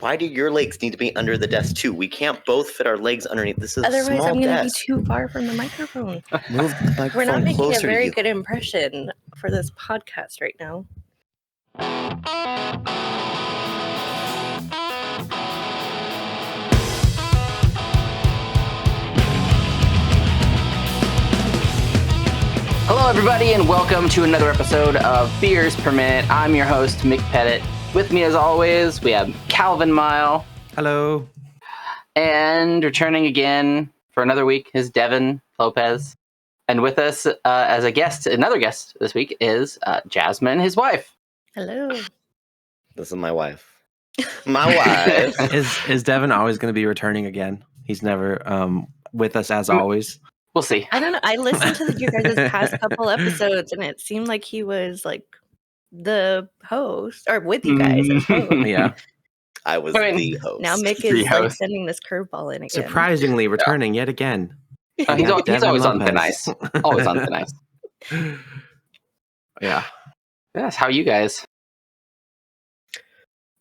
Why do your legs need to be under the desk too? We can't both fit our legs underneath. This is Otherwise, a small I'm going to be desk. too far from the microphone. Move the microphone We're not making a closer to very you. good impression for this podcast right now. Hello, everybody, and welcome to another episode of Beers Per Minute. I'm your host, Mick Pettit. With me, as always, we have Calvin Mile. Hello. And returning again for another week is Devin Lopez. And with us as a guest, another guest this week is Jazmyne, his wife. Hello. This is my wife. My wife. Is Devin always going to be returning again? He's never with us as always. We'll see. I don't know. I listened to you guys' past couple episodes, and it seemed like he was like the host, or with you guys as host. Yeah. I was the host. Now Mick is like sending this curveball in again. Surprisingly returning yet again. He's always on thin ice. Always on thin ice. Yeah. Yes, how are you guys?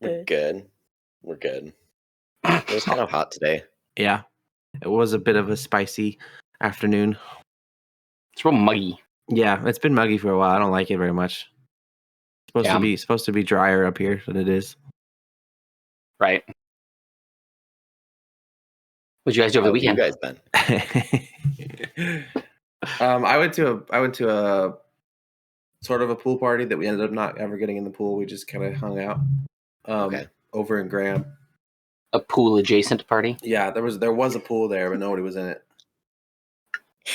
We're good. We're good. It was kind of hot today. Yeah. It was a bit of a spicy afternoon. It's real muggy. Yeah, it's been muggy for a while. I don't like it very much. It's supposed to be drier up here than it is. Right. What'd you guys do over the weekend? You guys been? I went to a sort of a pool party that we ended up not ever getting in the pool. We just kind of hung out over in Graham. A pool adjacent party? Yeah, there was a pool there, but nobody was in it.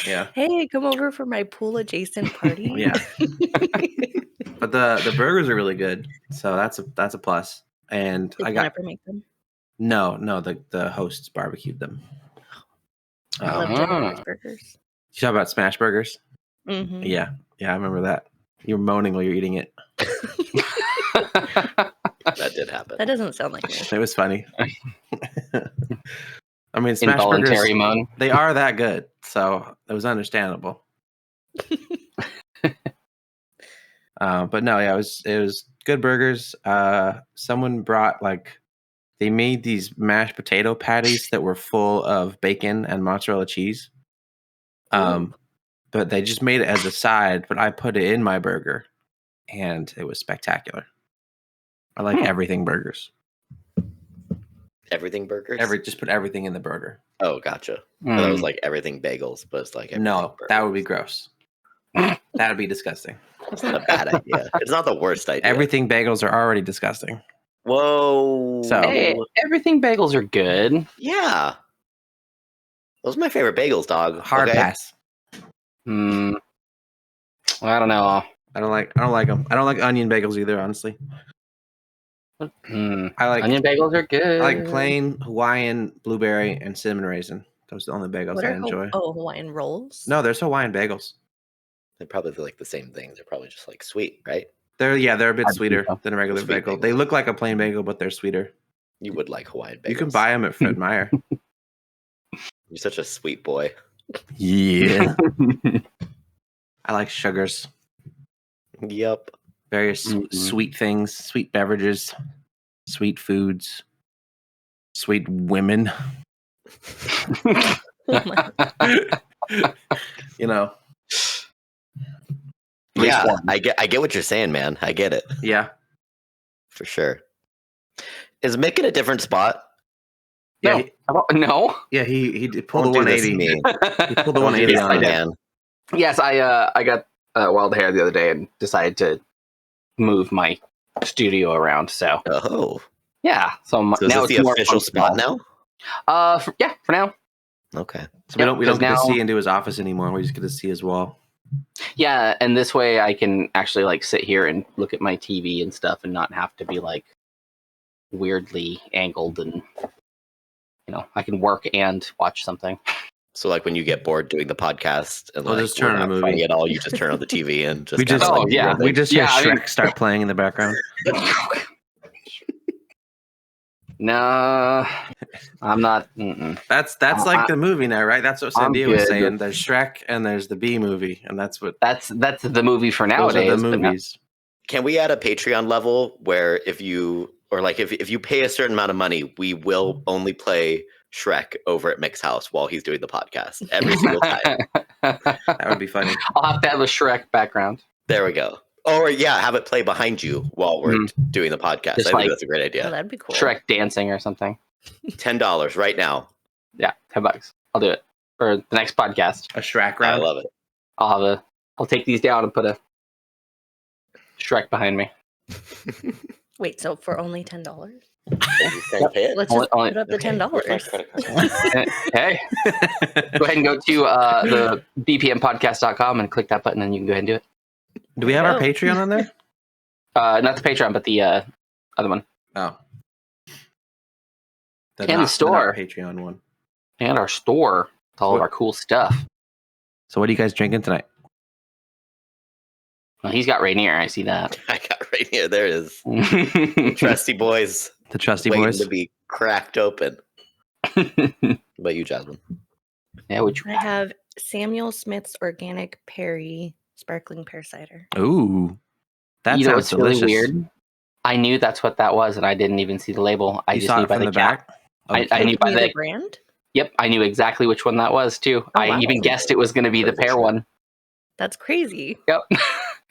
Yeah. Hey, come over for my pool adjacent party. Yeah. But the burgers are really good, so that's a plus. And Did I you got never make them? no the hosts barbecued them. I love Jennifer's burgers. You talk about smash burgers? Mm-hmm. Yeah, I remember that. You were moaning while you're eating it. That did happen. That doesn't sound like me. It was funny. I mean, smash Involuntary burgers, moan. they are that good, so it was understandable. But no, yeah, it was good burgers. Someone brought they made these mashed potato patties that were full of bacon and mozzarella cheese. But they just made it as a side, but I put it in my burger, and it was spectacular. I like everything burgers. Everything burgers? Just put everything in the burger. Oh, gotcha. That was like everything bagels, but it's like no, burgers. that would be gross. That would be disgusting. That's not a bad idea. It's not the worst idea. Everything bagels are already disgusting. Whoa. So Hey, everything bagels are good. Yeah. Those are my favorite bagels, dog. Hard pass. Well, I don't know. I don't like them. I don't like onion bagels either, honestly. I like onion bagels are good. I like plain Hawaiian blueberry and cinnamon raisin. Those are the only bagels I enjoy. Hawaiian rolls? No, there's Hawaiian bagels. They probably feel like the same thing. They're probably just like sweet, right? They're a bit sweeter than a regular bagel. Bagels. They look like a plain bagel, but they're sweeter. You would like Hawaiian bagels. You can buy them at Fred Meyer. You're such a sweet boy. Yeah. I like sugars. Yep. Various sweet things, sweet beverages, sweet foods, sweet women. You know. Yeah, I get what you're saying, man. I get it. Yeah. For sure. Is Mick in a different spot? Yeah. No. Yeah, he pulled the 180. He pulled the 180 on man. Yes, I got wild hair the other day and decided to move my studio around. So yeah, so now it's the official spot now. For now. Okay. So we don't get to see into his office anymore. We just get to see his wall. Yeah, and this way I can actually sit here and look at my TV and stuff, and not have to be weirdly angled, and I can work and watch something. So when you get bored doing the podcast and just turn on a movie funny at all, you just turn on the TV and just we just hear Shrek start playing in the background. No, I'm not. That's the movie now, right? That's what Sandia was saying. There's Shrek and there's the B movie, and that's the movie for nowadays. Those are the movies. Can we add a Patreon level where if you or like if you pay a certain amount of money, we will only play Shrek over at Mick's house while he's doing the podcast every single time. That would be funny. I'll have to have a Shrek background. There we go. Or yeah, have it play behind you while we're doing the podcast. Just I think like- that's a great Oh, idea. that'd be cool. Shrek dancing or something. $10 right now. Yeah, $10. I'll do it for the next podcast. A Shrek I round. love it. I'll take these down and put a Shrek behind me. Wait, so for only $10? Can I pay it? Let's Only- just only- put up the $10. Where's my credit card? Hey, go ahead and go to the bpmpodcast.com and click that button, and you can go ahead and do it. Do we have our Oh. Patreon on there? Not the Patreon, but the other one. Oh. And the store. Patreon one. And our store with all of our cool stuff. So what are you guys drinking tonight? Well, he's got Rainier. I see that. I got right here. There it is. Trusty boys The Trusty waiting Boys? to be cracked open. What about you, Jazmyne? Yeah, would you? I have Samuel Smith's Organic Perry Sparkling Pear Cider. Ooh. That You know sounds what's really delicious. weird? I knew that's what that was, and I didn't even see the label. I You just saw knew it by from the the cap. back? I knew by Knew the the. brand? Yep, I knew exactly which one that was too. Oh, I wow. even guessed it was going to be the Pear one. That's crazy. Yep.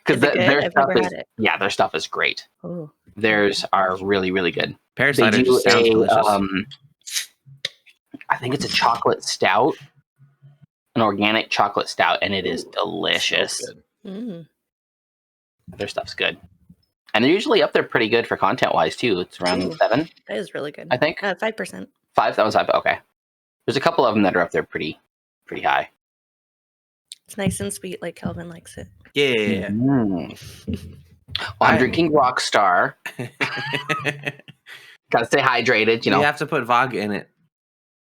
Because Is it good? their I've stuff never is had it. yeah, their stuff is great. Oh, Theirs are really really good. Pear They cider do just sounds delicious. I think it's a chocolate stout, an organic chocolate stout, and it is delicious. So good. mm. Their stuff's good, and they're usually up there pretty good for content wise too. It's around Ooh. 7, That is really good. I think. 5%. 5. That was 5. Okay, there's a couple of them that are up there pretty high. It's nice and sweet, like Kelvin likes it. Yeah. Mm. Well, I'm drinking Rockstar. Gotta stay hydrated. You know, have to put vodka in it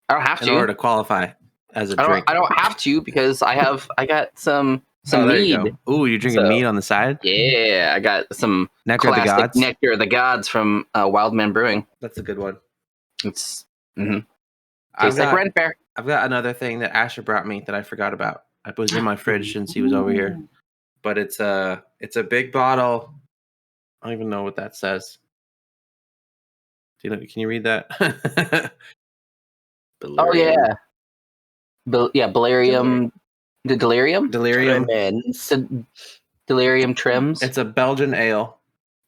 I don't have in to. order to qualify as a drink. I don't have to because I got some Oh, there you mead. go. Ooh, you're drinking So- mead on the side? Yeah, I got some Nectar of the classic Gods? Nectar of the Gods from Wildman Brewing. That's a good one. It's I've tastes like got, Ren Fair. I've got another thing that Asher brought me that I forgot about. I was in my fridge since he was over here. But it's a big bottle. I don't even know what that says. Do you know, can you read that? Oh yeah, Delirium. The Delirium. Delirium. The Delirium trims. It's a Belgian ale.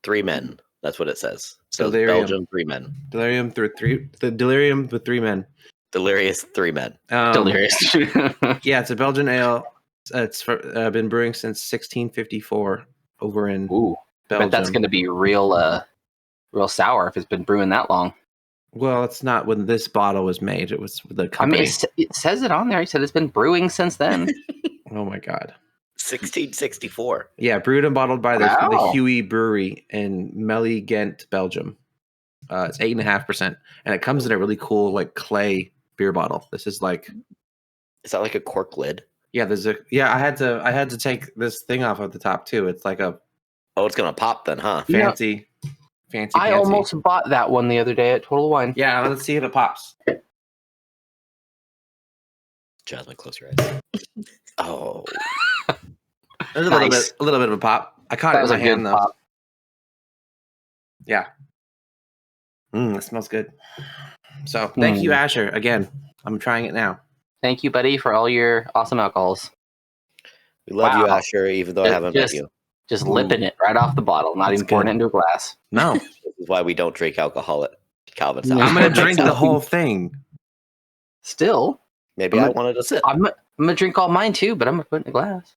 3 men. That's what it says. So Delirium. Belgium, 3 men. Delirium through three. The Delirium with 3 men. Delirious 3 men. Delirious. Yeah, it's a Belgian ale. It's been brewing since 1654 over in Ooh, Belgium. but that's going to be real sour if it's been brewing that long. Well, it's not when this bottle was made. It was the I company. mean, it says it on there. He said it's been brewing since then. Oh my god. 1664. Yeah, brewed and bottled by the Wow. Huey Brewery in Melly, Ghent, Belgium. It's 8.5%, and it comes in a really cool like clay beer bottle. This is like, Is that like a cork lid? yeah, I had to take this thing off of the top too. It's like a Oh, it's going to pop then, huh? Yeah. fancy. I almost bought that one the other day at Total Wine. Yeah, let's see if it pops. Jazmyne, close your eyes. Oh. There's a Nice. little bit of a pop. I caught That it was in a my good hand though. pop. Yeah. It smells good. So thank you, Asher. Again, I'm trying it now. Thank you, buddy, for all your awesome alcohols. We love you, Wow. Asher, even though I haven't met you. Just Ooh. lipping it right off the bottle, not That's even pouring good. it into a glass. No, This is why we don't drink alcohol at Calvin's No. house. I'm gonna drink the whole thing. Still, Maybe I wanted to sit. I'm gonna drink all mine too, but I'm gonna put it in a glass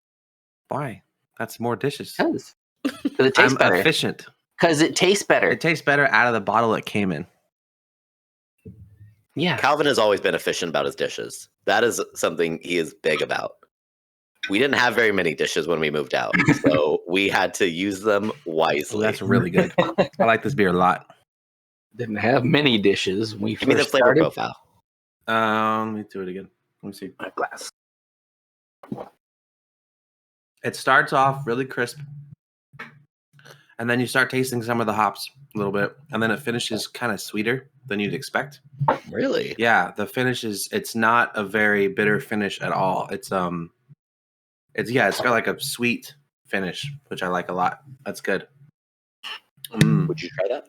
Why? That's more dishes. because it tastes I'm better. efficient. Because it tastes better. It tastes better out of the bottle it came in. Yeah. Calvin has always been efficient about his dishes. That is something he is big about. We didn't have very many dishes when we moved out, so we had to use them Oh, wisely. that's really good. I like this beer a lot. Didn't have many dishes when we Give me the first flavor started. profile. Let me do it again. Let me see. A glass. It starts off really crisp, and then you start tasting some of the hops a little bit, and then it finishes kind of sweeter than you'd expect. Really? Yeah, the finish it's not a very bitter finish at all. It's got like a sweet finish, which I like a lot. That's good. Would you try that?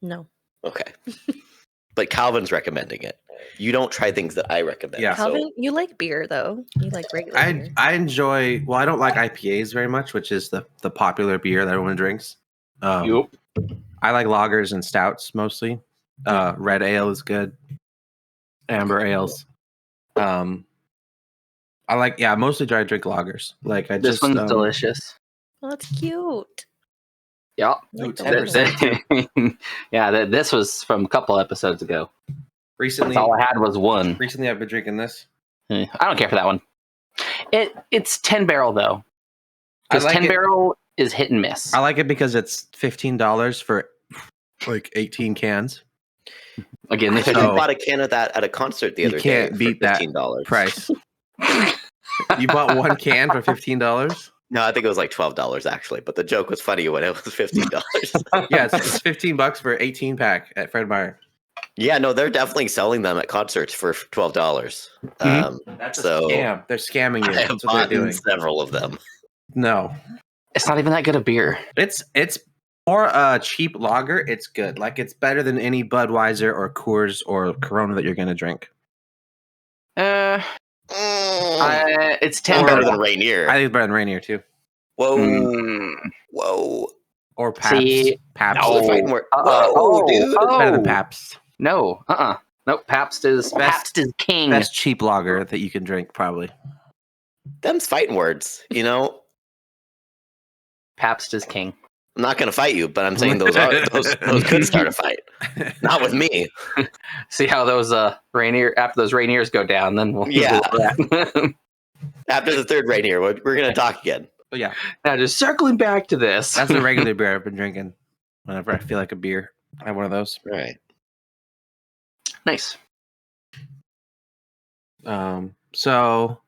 No. Okay. But Calvin's recommending it. You don't try things that I recommend. Yeah. Calvin, you like beer though. You like regular beer. I enjoy. Well, I don't like IPAs very much, which is the popular beer that everyone drinks. Yup. I like lagers and stouts mostly. Red ale is good. Amber ales. I like. Yeah, mostly dry drink lagers. Like This one's delicious. Well, that's cute. Yeah. I like the 10%. Yeah, this was from a couple episodes ago. Recently, That's all I had was one. Recently, I've been drinking this. I don't care for that one. It's 10 barrel though. Because I like 10 it. barrel is hit and miss. I like it because it's $15 for like 18 cans. Again, I they bought a can of that at a concert the You other can't day beat for that $15. price. You bought one can for $15? No, I think it was like $12 actually, but the joke was funny when it was $15. Yeah, it's $15 for 18 pack at Fred Meyer. Yeah, no, they're definitely selling them at concerts for $12. That's so a scam. They're scamming you. I have That's what they're bought doing. several of them. No, It's not even that good a beer. it's more cheap lager. It's good. Like it's better than any Budweiser or Coors or Corona that you're gonna drink. It's 10 It's better barrel. than Rainier. I think it's better than Rainier too, Whoa, whoa. or Pabst. See, Pabst. Oh, they're fighting more. Uh-uh. Whoa, dude. Better than Pabst. No, Nope, Pabst is king. Best cheap lager that you can drink, probably. Them's fighting words, you know. Pabst is king. I'm not going to fight you, but I'm saying those could start a fight. Not with me. See how those Rainier after those Rainiers go down, then we'll Yeah. that. After the third Rainier, we're going to talk again. But yeah, Now just circling back to this. that's the regular beer I've been drinking. Whenever I feel like a beer, I have one of those. All right. Nice. So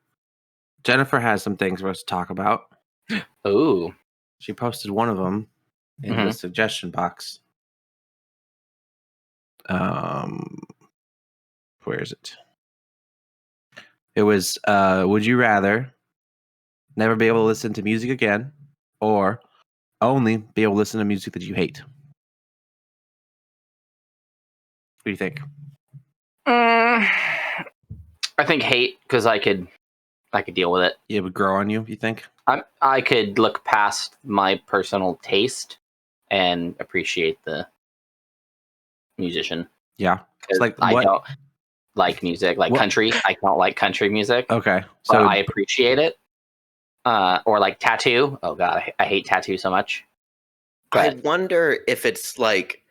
Jennifer has some things for us to talk about. Ooh. She posted one of them in the suggestion box. Where is it? It was, would you rather never be able to listen to music again or only be able to listen to music that you hate? What do you think? I think hate, because I could deal with it. It would grow on you, you think? I could look past my personal taste and appreciate the musician. Yeah. It's like I what? don't like music, like What? country. I don't like country music, Okay. so So I appreciate it. Or like tattoo. Oh god, I hate tattoo so much. I But wonder if it's like,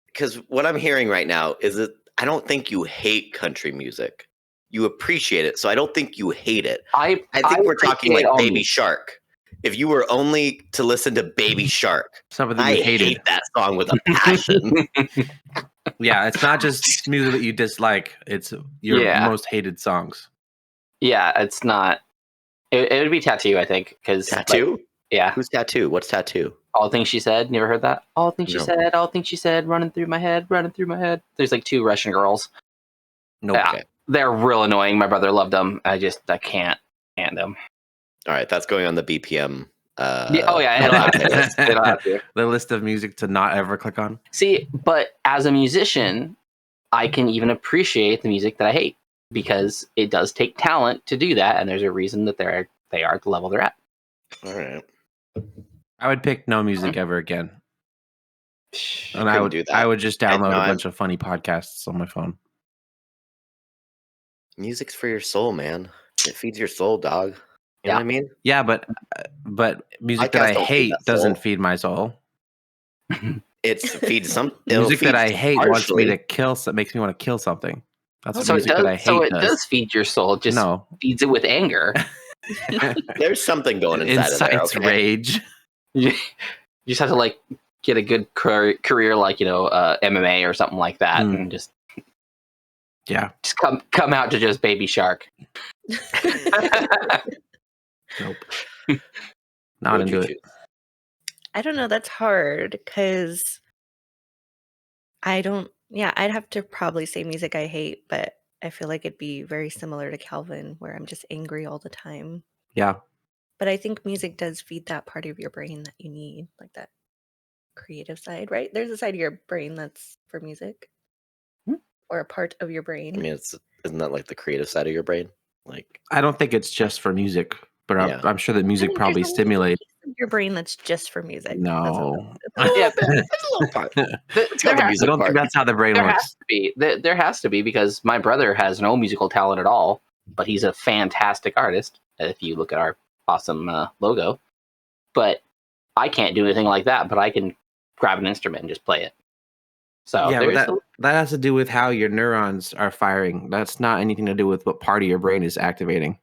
because what I'm hearing right now is that I don't think you hate country music. You appreciate it. So I don't think you hate it. I think we're talking like appreciate Baby Shark. If you were only to listen to Baby Shark, something that I you hated. hate that song with a passion. Yeah, it's not just music that you dislike. It's your Yeah. most hated songs. Yeah, it's not. It would be tattoo, I think, because Tattoo? yeah, Who's Tattoo? What's Tattoo? all things she said. Never heard that. All things she No. said. All things she said. Running through my head. Running through my head. There's like two Russian girls. Nope. Yeah. Okay. They're real annoying. My brother loved them. I can't stand them. All right, that's going on the BPM. Yeah, it'll have to. It'll have to. The list of music to not ever click on. See, but as a musician, I can even appreciate the music that I hate because it does take talent to do that, and there's a reason that they are at the level they're at. All right. I would pick no music ever again. And Couldn't do that. I would just download no, a bunch of funny podcasts on my phone. Music's for your soul, man. It feeds your soul, dog. You know what I mean? Yeah, but music that Podcasts I don't feed hate that doesn't soul. feed my soul. It feeds some it'll Music that feed I hate wants me partially. to kill. So makes me want to kill something. That's what So it music that I does. hate So it does. does feed your soul. Just No, feeds it with anger. There's something going inside of there. incites Okay? rage. You just have to like get a good career, like MMA or something like that, and just Yeah. come out to just Baby Shark. Nope. Not What'd you into it. choose? I don't know. That's hard because I don't. Yeah, I'd have to probably say music I hate, but I feel like it'd be very similar to Calvin, where I'm just angry all the time. Yeah. But I think music does feed that part of your brain that you need, like that creative side, right? There's a side of your brain that's for music, or a part of your brain. I mean, isn't that like the creative side of your brain? Like, I don't think it's just for music, but Yeah. I'm sure that music probably there's a stimulates. piece of your brain that's just for music. No. Yeah, it's a little part. It's got there the has- music I don't part. think that's how the brain there works. has to be. There has to be, because my brother has no musical talent at all, but he's a fantastic artist. If you look at our awesome logo, but I can't do anything like that. But I can grab an instrument and just play it. So Yeah, but there's that has to do with how your neurons are firing. That's not anything to do with what part of your brain is activating.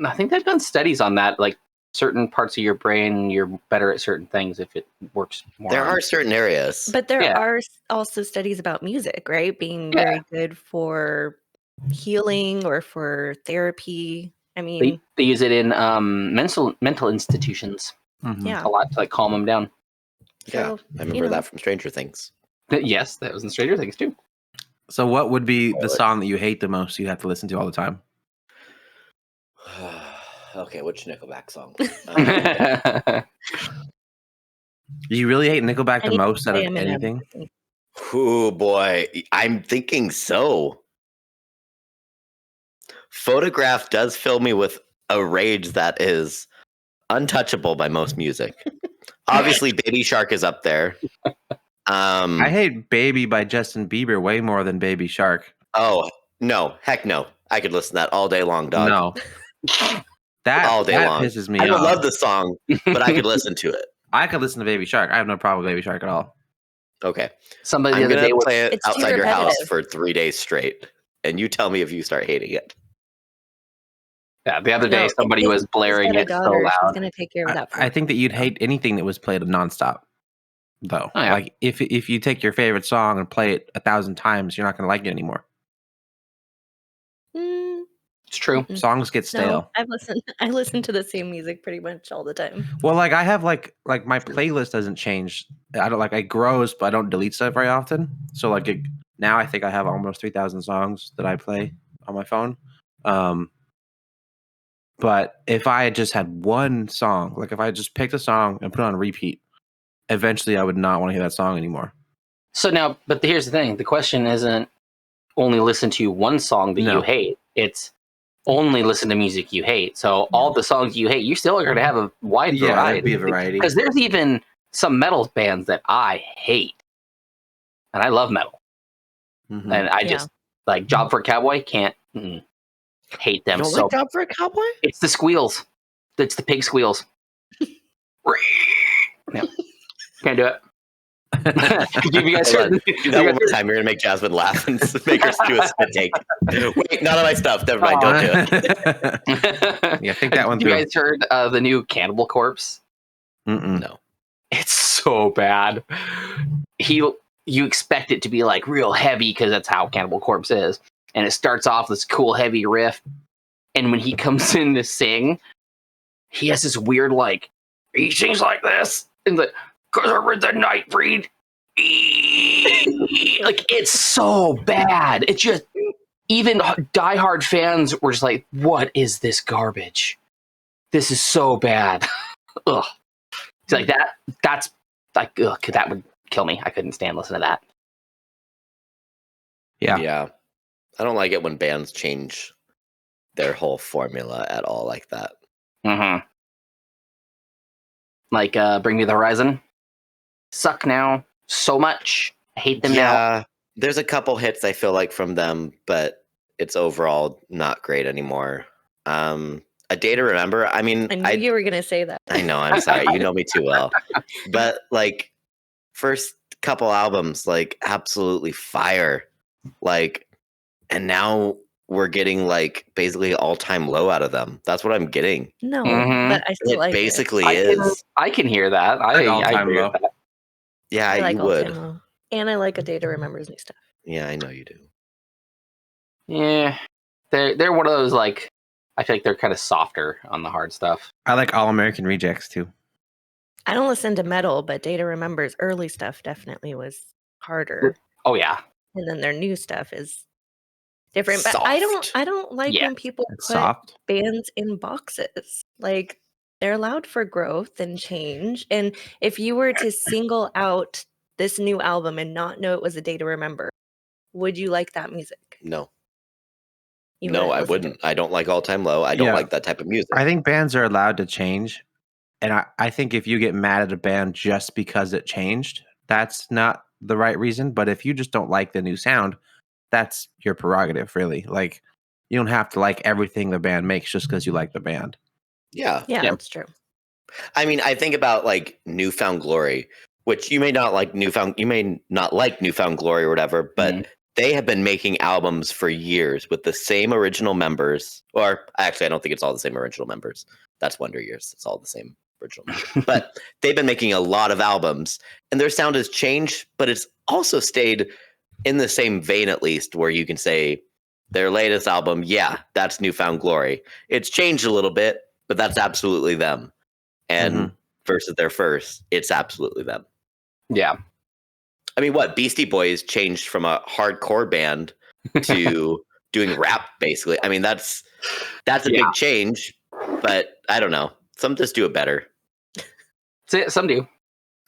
I think they've done studies on that. Like certain parts of your brain, you're better at certain things if it works more. There are certain areas. But there Yeah. are also studies about music, right? Being very good for healing or for therapy. I mean, They use it in mental institutions Mhm. yeah. a lot to like calm them down. Yeah, So, I remember that from Stranger Things. Yes, that was in Stranger Things too. So what would be the song that you hate the most you have to listen to all the time? Okay, which Nickelback song? You really hate Nickelback I the need to most out play of Eminem. anything? Oh boy, I'm thinking so. Photograph does fill me with a rage that is untouchable by most music. Obviously, Baby Shark is up there. I hate Baby by Justin Bieber way more than Baby Shark. Oh no, heck no! I could listen to that all day long, dog. No. That all day long. pisses me I don't off. love the song, but I could listen to it. I could listen to Baby Shark. I have no problem with Baby Shark at all. Okay, Somebody the I'm other gonna day was play it It's too outside your house repetitive. for 3 days straight, and you tell me if you start hating it. the other day somebody was blaring She's it got a so daughter. She's loud. gonna take care of that. I think that you'd hate anything that was played nonstop, though. Oh, yeah. Like if you take your favorite song and play it 1,000 times, you're not going to like it anymore. It's true. Songs get stale. No, I listen to the same music pretty much all the time. Well, like I have like my playlist doesn't change. I don't it grows, but I don't delete stuff very often. So like now I think I have almost 3,000 songs that I play on my phone. But if I had just had one song, like if I just picked a song and put it on repeat, eventually I would not want to hear that song anymore. So now, but here's the thing: the question isn't only listen to one song that you hate. It's only listen to music you hate. So all the songs you hate, you still are going to have a wide variety. There'd be a variety. Because there's even some metal bands that I hate, and I love metal, Mhm. and I just like Job for a Cowboy. Can't hate them. You don't So like Job for a Cowboy? it's the squeals. It's the pig squeals. Yeah. Can't do it. You guys Hold on. heard- Do that one more time. You're gonna make Jazmyne laugh and make her do a spit take. Wait, none of my stuff. Never mind. Don't do it. Yeah, think that one You through. guys heard the new Cannibal Corpse? Mm-mm. No. It's so bad. You expect it to be like real heavy because that's how Cannibal Corpse is, and it starts off this cool heavy riff, and when he comes in to sing, he has this weird like he sings like this, and the "'cause I read the night breed." Like it's so bad. It's just even diehard fans were just like, "What is this garbage? This is so bad." Ugh. It's like that. That's like ugh, that would kill me. I couldn't stand listening to that. Yeah. I don't like it when bands change their whole formula at all like that. Mm-hmm. Like Bring Me the Horizon. Suck now so much. I hate them now. Yeah, there's a couple hits I feel like from them, but it's overall not great anymore. A Day to Remember. I mean, I knew you were gonna say that. I know. I'm sorry. You know me too well. But like, first couple albums, like absolutely fire. Like, and now we're getting like basically all-time low out of them. That's what I'm getting. No, Mhm. but I still It like basically I is. can hear that. I all-time agree low. with that. Yeah, I like you All would. Time Low. And I like A Day to Remember's new stuff. Yeah, I know you do. Yeah, they're one of those like I feel like they're kind of softer on the hard stuff. I like All American Rejects too. I don't listen to metal, but Day to Remember's early stuff definitely was harder. Oh yeah, And then their new stuff is different. But I Soft. don't like Yeah, when people It's put soft. bands in boxes. Like they're allowed for growth and change. And if you were to single out this new album and not know it was A Day to Remember, would you like that music? No. You No, I listen to wouldn't. it. I don't like All Time Low. I don't Yeah. like that type of music. I think bands are allowed to change. And I think if you get mad at a band just because it changed, that's not the right reason. But if you just don't like the new sound, that's your prerogative, really. Like, you don't have to like everything the band makes just because you like the band. Yeah. Yeah, Yeah. that's true. I mean, I think about like Newfound Glory, which you may not like Newfound Glory or whatever, but they have been making albums for years with the same original members. Or actually, I don't think it's all the same original members. That's Wonder Years. It's all the same original members. But they've been making a lot of albums, and their sound has changed, but it's also stayed in the same vein, at least, where you can say their latest album, yeah, that's Newfound Glory. It's changed a little bit, but that's absolutely them. And versus their first, it's absolutely them. Yeah. I mean, what? Beastie Boys changed from a hardcore band to doing rap, basically. I mean, that's a big change, but I don't know. Some just do it better. Some do.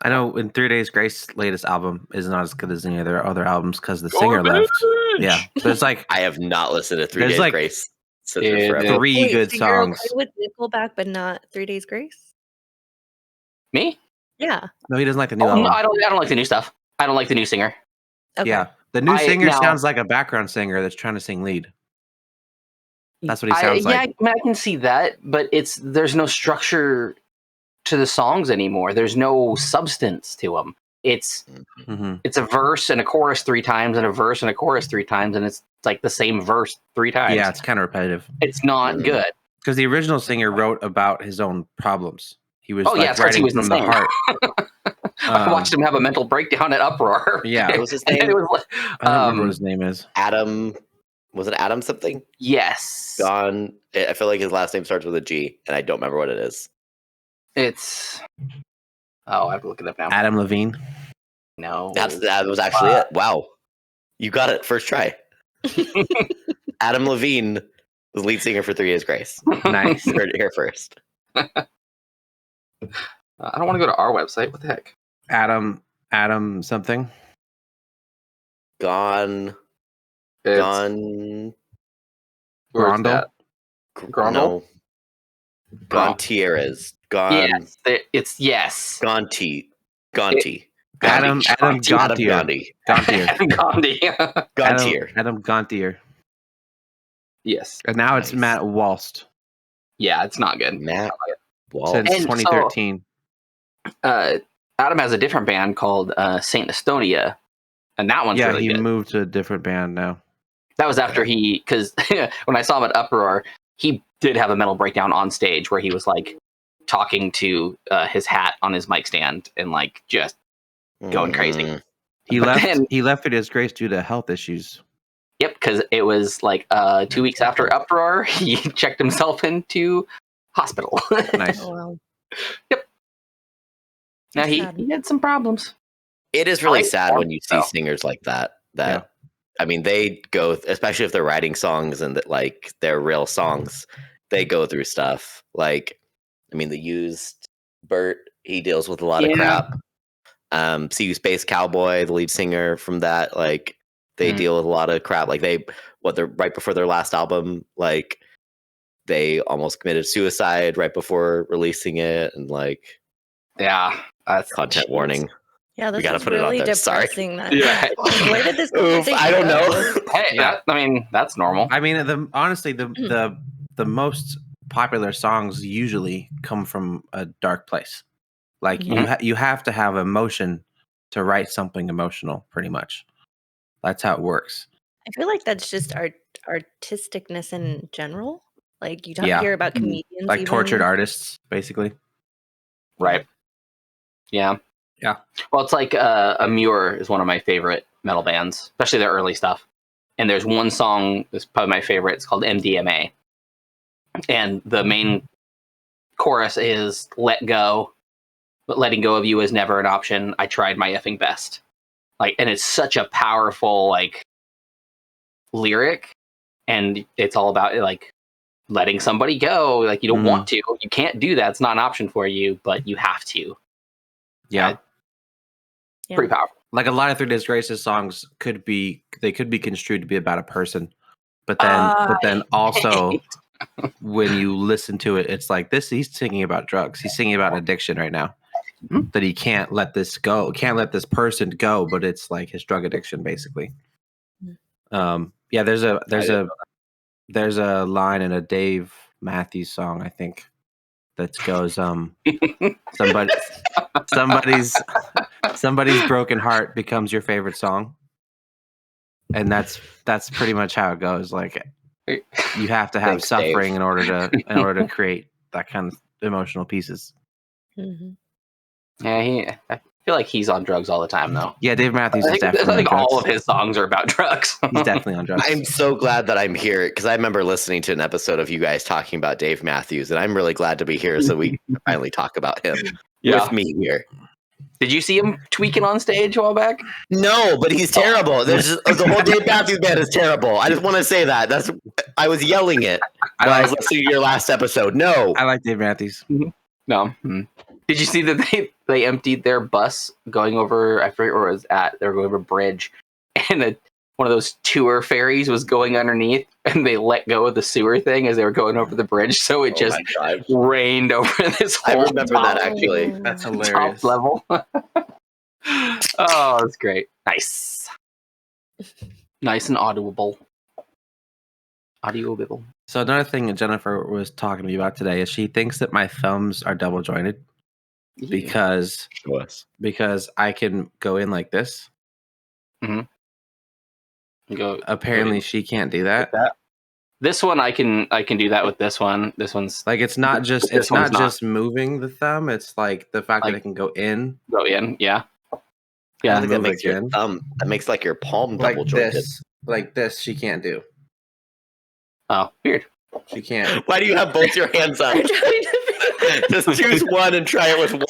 I know in 3 Days Grace latest album is not as good as any of their other albums because the singer left. Yeah. There's like I have not listened to 3 There's Days like Grace since Yeah, forever. three good so you're songs. okay with Nickelback, but not 3 Days Grace? Me? Yeah. No, he doesn't like the new Oh, album. no, I don't like the new stuff. I don't like the new singer. Okay. Yeah. The new singer now- sounds like a background singer that's trying to sing lead. That's what he sounds Yeah, like. I can see that, but there's no structure to the songs anymore. There's no substance to them. It's a verse and a chorus 3 times and a verse and a chorus 3 times, and it's like the same verse 3 times. Yeah, it's kind of repetitive. It's not good. Because the original singer wrote about his own problems. He was Oh, yeah, like it's 'cause he writing was from the insane. heart. I watched him have a mental breakdown at Uproar. Yeah. What was his And name? it was like, I don't remember what his name is. Adam. Was it Adam something? yes. Gone. I feel like his last name starts with a G, and I don't remember what it is. It's... Oh, I have to look it up now. Adam Levine. No. That was actually it. Wow. You got it first try. Adam Levine was lead singer for 3 Days Grace. Nice. You heard it here first. I don't want to go to our website. What the heck? Adam something. Gone. It's- Gone. where's Grundle? that? Grundle? No. Gantieres. Gone. Yes. Yes. Gonti. Adam Gontier. Gandhi. Gontier. Gandhi. Gontier. Adam Gontier. Yes. And now it's Nice. Matt Walst Yeah, it's not good. Matt Walsh. since And so- 2013. Adam has a different band called Saint Estonia, and that one's Yeah, really he good. moved to a different band now. That was after because when I saw him at Uproar, he did have a mental breakdown on stage where he was like talking to his hat on his mic stand and like just going crazy. Mm. He But left. then- He left for disgrace due to health issues. Yep, because it was like 2 weeks after Uproar, he checked himself into hospital. Nice. Oh, well. Now That's he sad. had some problems. It is really I like sad Warm, when you see though. singers like that. I mean, they go, especially if they're writing songs and that like they're real songs, they go through stuff. Like, I mean, the Used Bert, he deals with a lot of crap. See You Space Cowboy, the lead singer from that, like they deal with a lot of crap. Like they're right before their last album, like they almost committed suicide right before releasing it, and like Yeah, that's content warning. Yeah, this gotta is put it on really there, sorry. depressing. That Yeah. Where did this Oof, conversation I don't go? know. Hey, Yeah. that's normal. I mean, honestly, the most popular songs usually come from a dark place. Like you have to have emotion to write something emotional. Pretty much, that's how it works. I feel like that's just artisticness in general. Like you don't Yeah. hear about comedians, Like tortured even. artists, basically. Right. Yeah. Yeah. Well, it's like Amur is one of my favorite metal bands, especially their early stuff. And there's one song that's probably my favorite. It's called MDMA. And the main chorus is "Let go, but letting go of you is never an option. I tried my effing best." Like, and it's such a powerful like lyric, and it's all about like letting somebody go. Like, you don't want to. You can't do that. It's not an option for you, but you have to. Yeah. Pretty powerful. Like a lot of 3 Days Grace's songs could be construed to be about a person. But then also when you listen to it, it's like he's singing about drugs. He's singing about addiction right now. That he can't let this go, can't let this person go, but it's like his drug addiction basically. Yeah, there's a line in a Dave Matthews song, I think, that goes somebody's broken heart becomes your favorite song. And that's pretty much how it goes. Like, you have to have suffering in order to create that kind of emotional pieces. Yeah, I feel like he's on drugs all the time, though. Yeah, Dave Matthews is definitely on drugs. All of his songs are about drugs. He's definitely on drugs. I'm so glad that I'm here because I remember listening to an episode of you guys talking about Dave Matthews, and I'm really glad to be here so we can finally talk about him with me here. Did you see him tweaking on stage a while back? No, but he's terrible. The whole Dave Matthews band is terrible. I just want to say that. I was yelling it while I was listening to your last episode. No. I like Dave Matthews. No. Did you see that they emptied their bus going over, I forget where it was at, they were going over a bridge, and one of those tour ferries was going underneath, and they let go of the sewer thing as they were going over the bridge, so it just rained over this whole I remember that, actually. That's hilarious. Top level. Oh, that's great. Nice. Nice and audible. So another thing that Jennifer was talking to me about today is she thinks that my thumbs are double jointed because I can go in like this. Apparently she can't do that. This one I can do that with this one. This one's like it's not just moving the thumb. It's like the fact that I can go in. Yeah. I think that makes your thumb. That makes like your palm double jointed. Like this, she can't do. Oh, weird. She can't. Why do you have both your hands up? Just choose one and try it with one.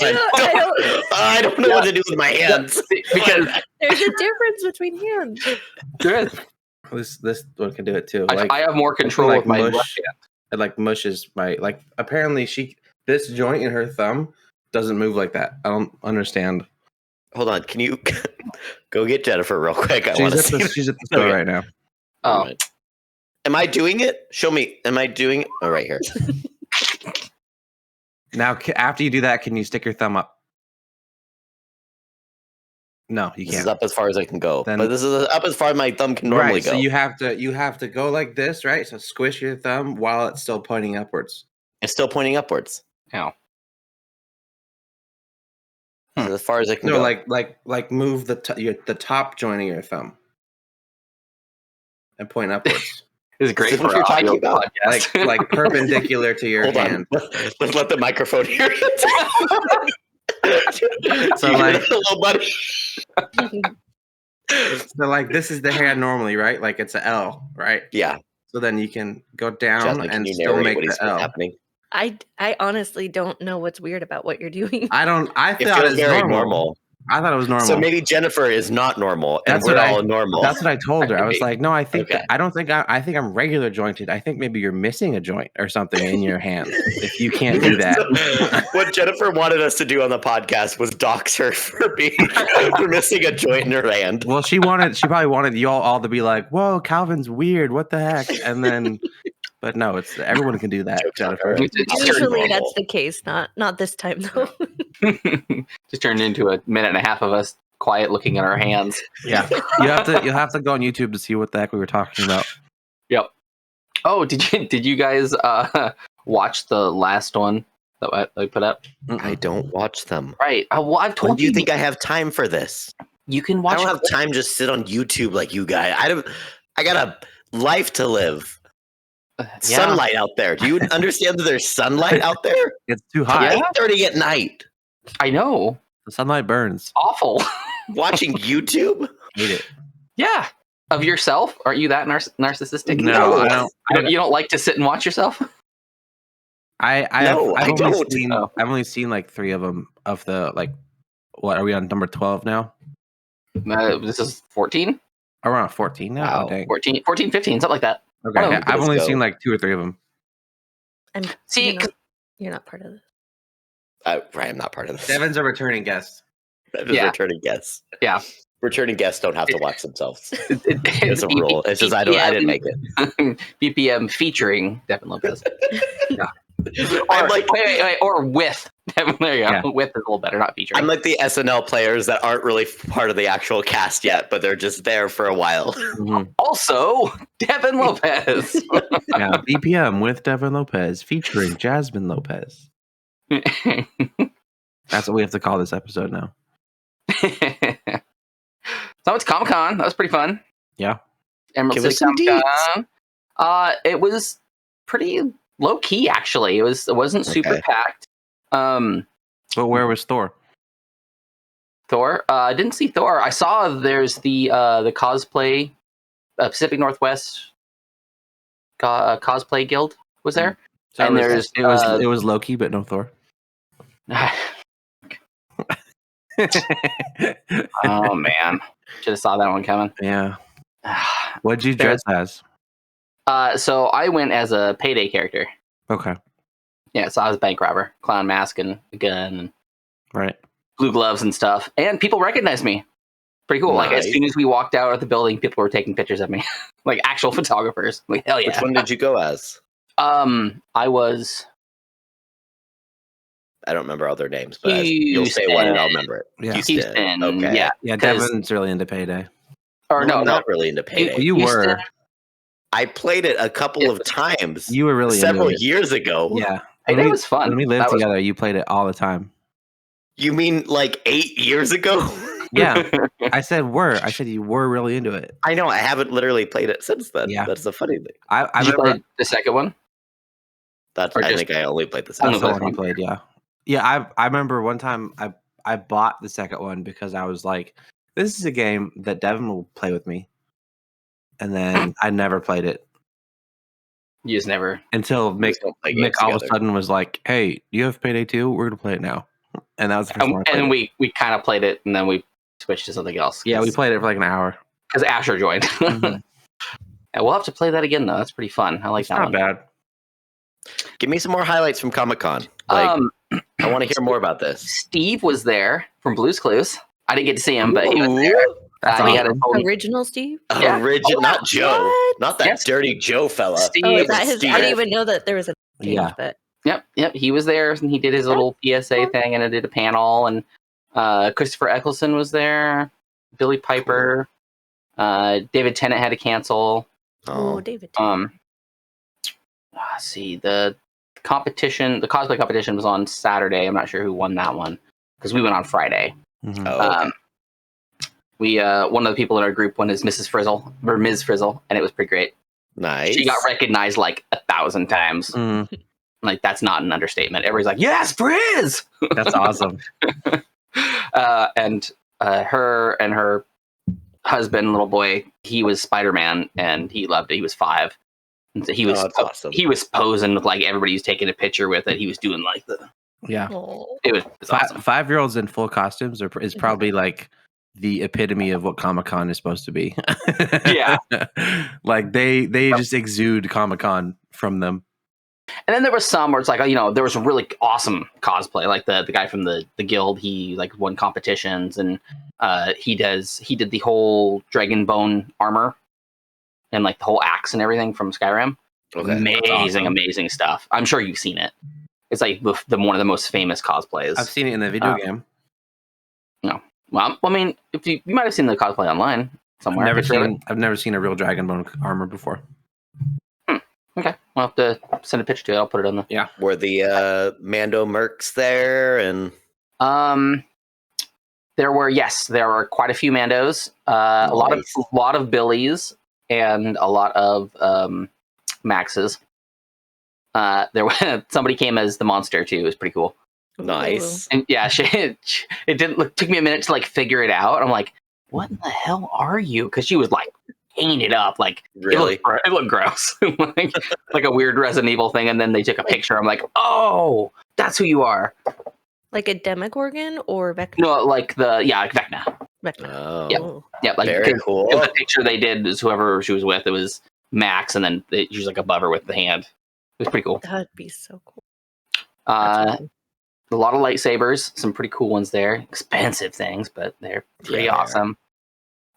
I don't know what to do with my hands because there's a difference between hands. There is. This one can do it too. I have more control with my left hand. It like mushes my apparently this joint in her thumb doesn't move like that. I don't understand. Hold on, can you go get Jennifer real quick? She's at the store right now. Oh. Right. Am I doing it? Show me. Am I doing it? Oh, right here. Now, after you do that, can you stick your thumb up? No, you can't. This is up as far as I can go. But this is up as far as my thumb can normally go. So you have to go like this, right? So squish your thumb while it's still pointing upwards. It's still pointing upwards. Ow. So as far as I can go. No, like move the top joint of your thumb and point upwards. This is great for what you're talking about. Like perpendicular to your hand. Let's let the microphone hear it. So like, hello, buddy. So like this is the hand normally, right? Like it's an L, right? Yeah. So then you can go down Jazmyne, and still make the L. Happening? I honestly don't know what's weird about what you're doing. I thought it was very normal. I thought it was normal. So maybe Jennifer is not normal, and we're all normal. That's what I told her. I was like, no, I think I think I'm regular jointed. I think maybe you're missing a joint or something in your hand if you can't do that. So, what Jennifer wanted us to do on the podcast was dox her for missing a joint in her hand. Well, she probably wanted you all to be like, "Whoa, Calvin's weird. What the heck?" And then, but no, everyone can do that, Jennifer. Usually that's the case. Not this time though. Just turned into a minute and a half of us quiet looking at our hands. Yeah, you'll have to go on YouTube to see what the heck we were talking about. Yep. Oh, did you guys watch the last one that I put up? I don't watch them. Right. Well, I've told when do you think I have time for this? You can watch. I don't have time to just sit on YouTube like you guys. I got a life to live. Sunlight out there. Do you understand that there's sunlight out there? It's too hot. It's 8:30 at night. I know. The sunlight burns. Awful. Watching YouTube? Hate it. Yeah. Of yourself? Aren't you that narcissistic? No, I don't. You don't like to sit and watch yourself? I've only seen like 3 of them of the what are we on number 12 now? This is 14? Around 14 now. Wow. 14, 15, something like that. Okay, I've only seen like 2 or 3 of them. See, you're not part of this. I am not part of this. Devin's a returning guest. I'm just returning guests. Yeah. Returning guests don't have to watch themselves. It's It's a rule. It's just I didn't make it. BPM featuring Devin Lopez. Yeah. I'm like, wait, or with Devin. There you go. Yeah. With is a little better, not featuring. I'm like the SNL players that aren't really part of the actual cast yet, but they're just there for a while. Mhm. Also, Devin Lopez. Yeah, BPM with Devin Lopez featuring Jazmyne Lopez. That's what we have to call this episode now. So it's Comic-Con. That was pretty fun. Yeah. Emerald Give us City some Comic-Con. It was pretty low key actually. It wasn't super packed. But where was Thor? Thor. I didn't see Thor. I saw there's the cosplay Pacific Northwest cosplay guild was there. So and it was Loki, but no Thor. Oh man, should have saw that one coming. Yeah. What'd you dress as? So I went as a Payday character. Okay. Yeah, so I was a bank robber, clown mask and a gun and Right. blue gloves and stuff. And people recognized me. Pretty cool. Like as Nice. soon as we walked out of the building, people were taking pictures of me, like actual photographers. Like hell yeah. Which one did you go as? I was. I don't remember all their names, but you'll say one and I'll remember it. Yeah. Houston. Okay. Yeah. Yeah, 'Cause- Devin's really into Payday. Or I'm no, not really into Payday. You Houston. were. I played it a couple of times You were really several into it. years ago. Yeah. Payday was fun. When we lived That was- together, you played it all the time. You mean like 8 years ago? Yeah. I said you were really into it. I know. I haven't literally played it since then. Yeah. That's the funny thing. I Did you remember play the second one? That's. Or I just- think I only played the that's second the Only one. one you played, yeah. Yeah, I remember one time I bought the second one because I was like, this is a game that Devin will play with me. And then I never played it You just never. until We Mick just don't play games all of a together. sudden was like, hey, you have Payday 2? We're going to play it now. And that was the first one I played And it. we kind of played it, and then we switched to something else. Yeah, we played it for like an hour. because Asher joined. Mhm. Yeah, we'll have to play that again though. That's pretty fun. I like It's that not one. bad. Give me some more highlights from Comic Con. Like, I want to hear more about this. Steve was there from Blue's Clues. I didn't get to see him, but he was there. That's He awesome. had a whole Original Steve? Yeah. Original, not Joe, What? not that Yes. dirty Joe fella. Steve. Oh, He is that his? Steve. I didn't even know that there was a change, Yeah. but Yep. He was there, and he did his little PSA thing, and I did a panel, and Christopher Eccleston was there, Billy Piper, David Tennant had to cancel. oh, David. Let's see, the competition, the cosplay competition was on Saturday. I'm not sure who won that one because we went on Friday. Mhm. Oh, okay. We one of the people in our group won as Mrs. Frizzle or Ms. Frizzle, and it was pretty great. Nice. She got recognized like 1,000 times. Mhm. Like that's not an understatement. Everybody's like, "Yes, Frizz!" That's awesome. And her and her husband, little boy, he was Spider-Man, and he loved it. He was 5, and so he was that's awesome. he was posing with like everybody was taking a picture with it. He was doing like Yeah. Oh. it was awesome. 5-year-olds in full costumes is probably like the epitome of what Comic-Con is supposed to be. Yeah. Like they just exude Comic-Con from them. And then there was some where it's like, there was some really awesome cosplay. Like the guy from the guild, he like won competitions, and he did the whole dragon bone armor and like the whole axe and everything from Skyrim. Okay. Amazing, awesome. amazing stuff. I'm sure you've seen it. It's like the one of the most famous cosplays. I've seen it in the video game. Well, I mean, if you might have seen the cosplay online somewhere. I've never seen a real dragonbone armor before. Okay, I'll have to send a picture to you. I'll put it on the. Were the Mando mercs there? And There were quite a few Mandos, a lot of Billies, and a lot of Maxes. There was somebody came as the monster too. It was pretty cool. nice. And yeah, it took me a minute to like figure it out. I'm like, what in the hell are you? Because she was like painted up, like Really? it looked gross, like a weird Resident Evil thing. And then they took a picture. I'm like, oh, that's who you are. Like a Demogorgon or Vecna? No, like Vecna. Vecna. Oh, Oh. Yeah, like very cool. the picture they did is whoever she was with. It was Max, and then she was like above her with the hand. was pretty cool. That'd be so cool. That's awesome. A lot of lightsabers, some pretty cool ones there. Expensive things, but they're pretty awesome.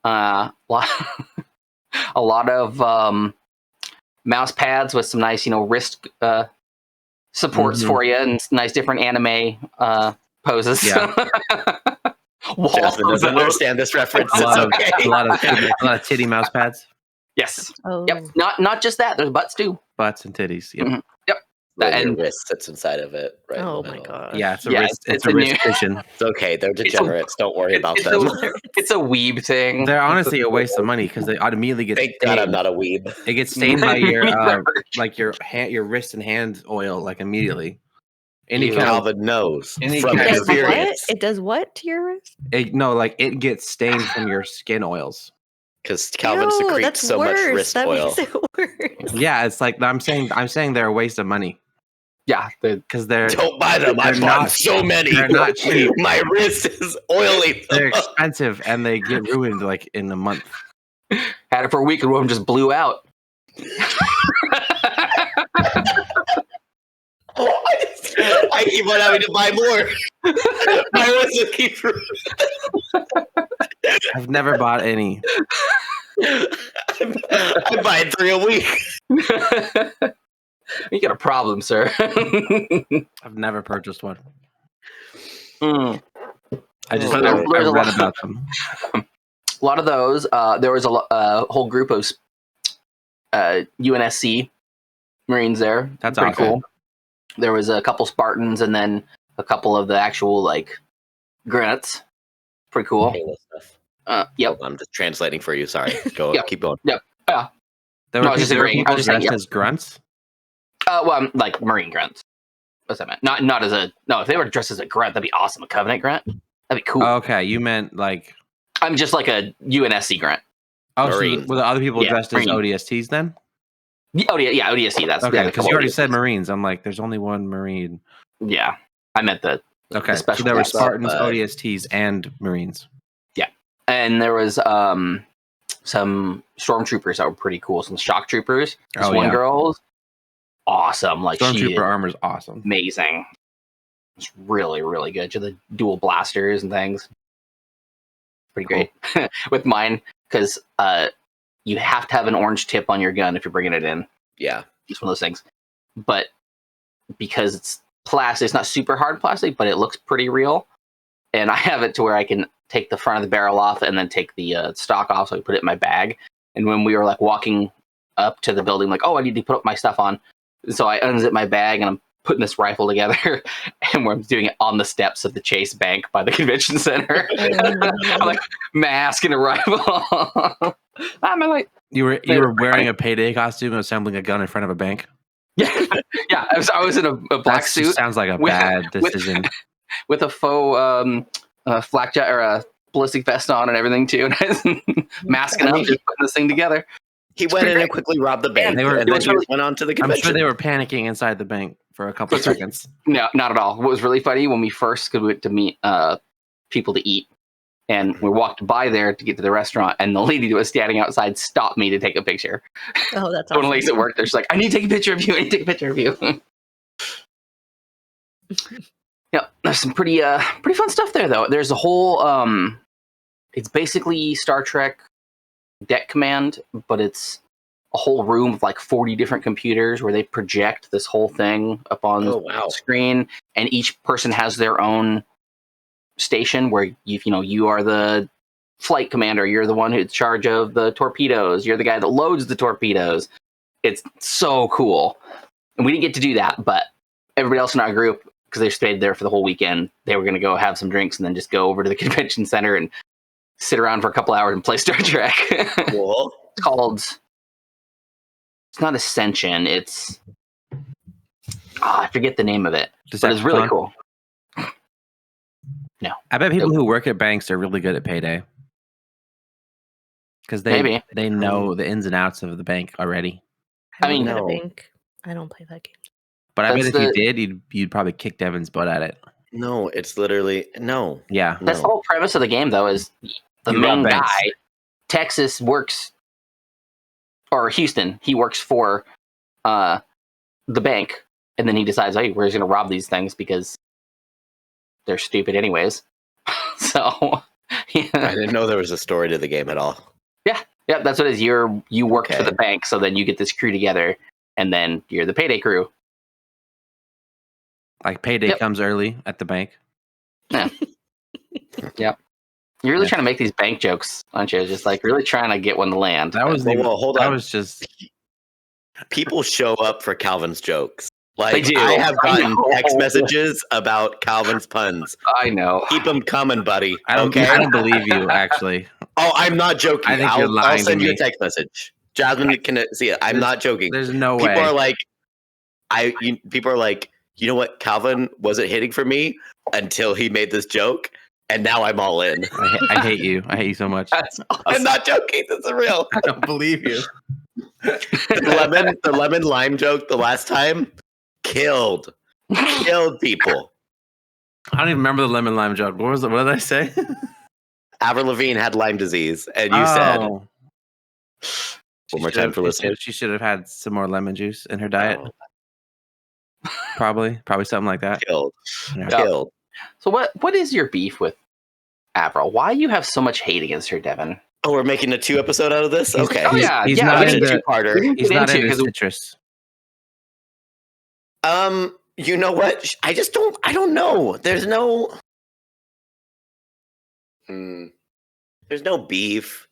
A lot of mouse pads with some nice, wrist supports for you, and nice different anime poses. Yeah. Jazmyne doesn't understand this reference. A lot of titty mouse pads. Yes. Oh. Yep. Not just that. There's butts too. Butts and titties. Yep. Mm-hmm. Yep. And your wrist sits inside of it. Right. Oh my god. Yeah, it's a wrist. It's a wrist cushion. It's okay. They're degenerates. Don't worry about them. It's a weeb thing. They're honestly a waste of money because they immediately get Thank stained. God I'm not a weeb. It gets stained by your your wrist and hand oil like immediately. Calvin knows from What? experience. It does what to your wrist? It gets stained from your skin oils. Because Calvin secretes so much wrist oil. Makes it worse. Yeah, it's like I'm saying they're a waste of money. Yeah, because they're don't buy them. I bought so many. They're not cheap. My wrist is oily. They're expensive and they get ruined like in a month. Had it for a week and one just blew out. I keep on having to buy more. My wrist just keeps ruined. I've never bought any. I buy 3 a week. You got a problem, sir. I've never purchased one. I just read about them. A lot of those. There was a whole group of UNSC Marines there. That's pretty awesome. cool. There was a couple Spartans and then a couple of the actual grunts. Pretty cool. Yep. I'm just translating for you. Sorry. Go. Yep. Keep going. Yep. Yeah. There were people dressed as grunts. Like Marine grunts. What's that meant? Not as a if they were dressed as a grunt, that'd be awesome. A Covenant grunt, that'd be cool. Okay, you meant like I'm just like a UNSC grunt. Oh, Marine. So were the other people dressed as ODSTs then? Oh yeah, ODST. That's okay. Because you already said Marines. I'm like, there's only one Marine. Yeah, I meant the special. So there were Spartans, ODSTs, and Marines. Yeah, and there was some stormtroopers that were pretty cool. Some shock troopers. This one girl's awesome. Like stormtrooper armor's awesome. Amazing. It's really, really good. The dual blasters and things. Pretty great. With mine, because you have to have an orange tip on your gun if you're bringing it in. Yeah. It's one of those things. But because it's plastic, it's not super hard plastic, but it looks pretty real. And I have it to where I can take the front of the barrel off and then take the stock off, so I put it in my bag. And when we were walking up to the building, I need to put up my stuff on. So I unzip my bag and I'm putting this rifle together, and we're doing it on the steps of the Chase Bank by the convention center. I'm mask and a rifle. You were wearing a payday costume and assembling a gun in front of a bank? Yeah. I was in a black suit. Sounds like a bad decision. With a faux flak jacket or a ballistic vest on and everything too, and masking up, just putting this thing together. He went in and quickly robbed the bank, and then he went on to the convention. I'm sure they were panicking inside the bank for a couple of seconds. No, not at all. What was really funny, when we first went to meet people to eat, and we walked by there to get to the restaurant, and the lady that was standing outside stopped me to take a picture. Oh, that's awesome. One of the ladies at work, they're just like, I need to take a picture of you. I need to take a picture of you. Yeah, there's some pretty fun stuff there, though. There's a whole, it's basically Star Trek Deck Command, but it's a whole room of 40 different computers where they project this whole thing up on the screen, and each person has their own station where you are the flight commander, you're the one who's in charge of the torpedoes, you're the guy that loads the torpedoes. It's so cool. And we didn't get to do that, but everybody else in our group, because they stayed there for the whole weekend, they were going to go have some drinks and then just go over to the convention center and sit around for a couple hours and play Star Trek. Cool. It's called, it's not Ascension, it's, I forget the name of it, but it's really cool. No. I bet people who work at banks are really good at payday. Because they know the ins and outs of the bank already. I mean, no. Bank. I don't play that game. But I bet if you did, you'd probably kick Devin's butt at it. No, it's literally no. Yeah. That's the whole premise of the game, though, is the main guy, Texas works, or Houston, he works for the bank, and then he decides, hey, we're just going to rob these things because they're stupid anyways. So, yeah. I didn't know there was a story to the game at all. Yeah, that's what it is. You worked for the bank, so then you get this crew together, and then you're the payday crew. Like payday comes early at the bank. Yeah. Yep. You're really trying to make these bank jokes, aren't you? Just like really trying to get one to land. That was hold on. That was just people show up for Calvin's jokes. Like They do. I have gotten I know. text messages about Calvin's puns. I know. Keep them coming, buddy. I don't believe you, actually. Oh, I'm not joking. I think you're lying I'll to send you me. a text message. Jazmyne can see it. I'm not joking. There's no People way. are like, people are like, you know what? Calvin wasn't hitting for me until he made this joke, and now I'm all in. I hate you. I hate you so much. That's awesome. I'm not joking. This is real. I don't believe you. The lemon lime joke the last time killed people. I don't even remember the lemon lime joke. What was it? What did I say? Avril Lavigne had Lyme disease, and you said one more time for listeners. She should have had some more lemon juice in her diet. Probably something like that. Killed. Yeah. Killed. So what is your beef with Avril? Why you have so much hate against her, Devin? Oh, we're making a 2 episode out of this? Okay. Oh yeah, He's yeah. not we into- didn't- two-parter. we didn't He's get not into it into 'cause citrus. You know what? I don't know. There's no there's no beef.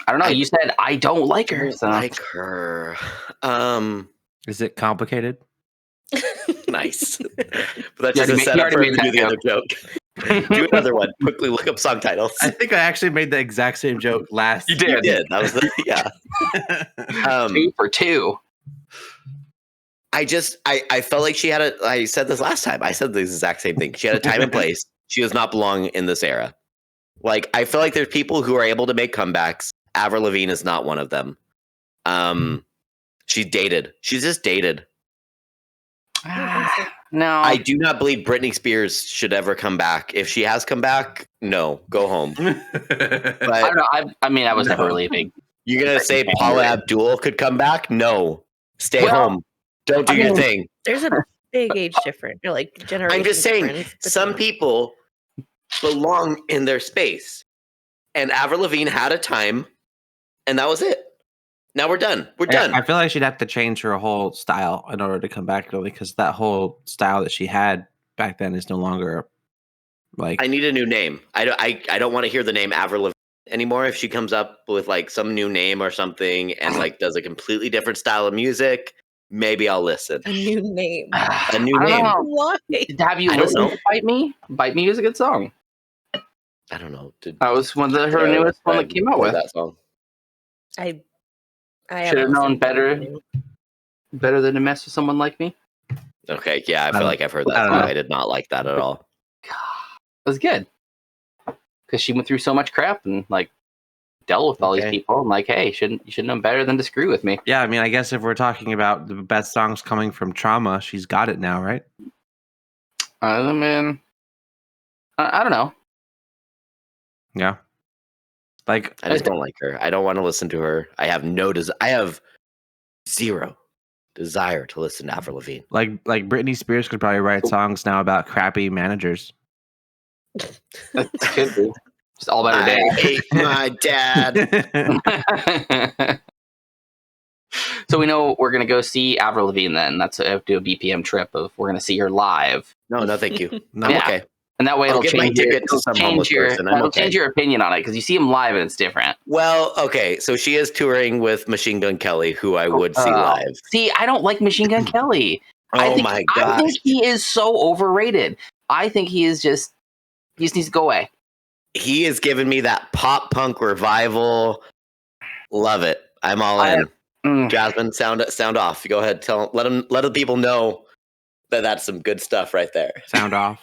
I don't know. You said I don't like her. Don't So. like her. Is it complicated? Nice. But that's Yeah, just a he setup already for him made to do that the other joke. Do another one. Quickly look up song titles. I think I actually made the exact same joke last. You did. You did. That was the yeah. 2 for 2. I felt like she had I said this last time. I said the exact same thing. She had a time and place. She does not belong in this era. Like, I feel like there's people who are able to make comebacks. Avril Lavigne is not one of them. She's dated. She's just dated. No. I do not believe Britney Spears should ever come back. If she has come back, no, go home. I But don't know. I mean, I was never really big. you're gonna say Paula Abdul could come back? No, stay Well, home. Don't do your thing. There's a big age difference, or like generation. I'm just saying, difference some between- people belong in their space, and Avril Lavigne had a time, and that was it. Now we're done. We're done. I feel like she'd have to change her whole style in order to come back, really, because that whole style that she had back then is no longer like. I need a new name. I don't want to hear the name Avril Lavigne anymore. If she comes up with like some new name or something and like does a completely different style of music, maybe I'll listen. a new name. A new I don't name. know. Why? Have you I don't listened know. to Bite Me? Bite Me is a good song. I don't know. That was one of her newest one that came out with. that song. I Should have haven't known listened to better. it. Better than to mess with someone like me. Okay, yeah, I I feel don't- like I've heard I that don't song. know. I did not like that at all. It was good because she went through so much crap and like dealt with all these Okay. people. I'm like, hey, you should know better than to screw with me. Yeah, I mean, I guess if we're talking about the best songs coming from trauma, she's got it now, right? I mean, I don't know. Yeah. Like, I just don't like her. I don't want to listen to her. I have I have zero desire to listen to Avril Lavigne. like Britney Spears could probably write songs now about crappy managers. That could be. Just all about her I day. hate my dad. So we know we're gonna go see Avril Lavigne. Then that's do a BPM trip of we're gonna see her live, No, thank you. No, I'm Yeah. okay. and that way I'll it'll get my change your, ticket to it'll some change homeless your, person. I'm that'll okay. change your opinion on it because you see him live and it's different. Well, okay. So she is touring with Machine Gun Kelly, who I would see live. See, I don't like Machine Gun Kelly. I Oh think, my I gosh. think he is so overrated. I think he just needs to go away. He has given me that pop punk revival. Love it. I'm all in. Jazmyne, sound off. Go ahead. Let the people know that that's some good stuff right there. sound off.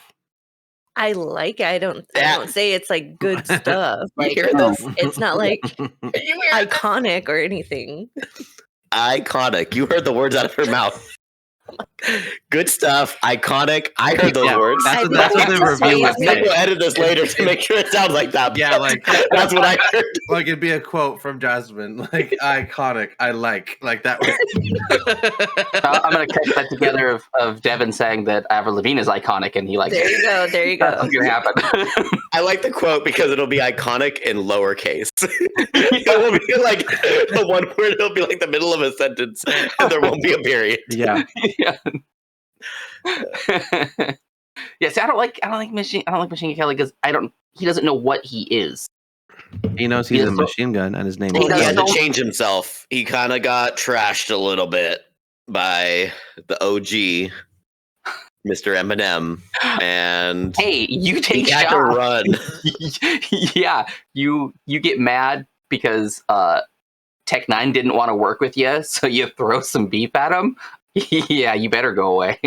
I like it. I don't say it's like good stuff. You Like hear this? it's not like iconic or anything. Iconic. You heard the words out of her mouth. Good stuff. Iconic. I heard those Yeah, words. that's what the review would I'm say. gonna edit this later to make sure it sounds like that. Yeah, like that's what I heard. like it'd be a quote from Jazmyne, like iconic. I like that. I'm gonna cut that together of Devin saying that Avril Lavigne is iconic, and he likes There it. you go. There you That's go. what's gonna happen. I like the quote because it'll be iconic in lowercase. It will be like the one word. It'll be like the middle of a sentence, and there won't be a period. Yeah. Yeah. Yes, I don't like Machine Kelly because he doesn't know what he is. He knows he's a machine gun, and his name Well, is. he had to change himself. He kind of got trashed a little bit by the OG, Mr. Eminem, and Hey, you take he had to run. Yeah, you get mad because Tech 9 didn't want to work with you, so you throw some beef at him. Yeah, you better go away.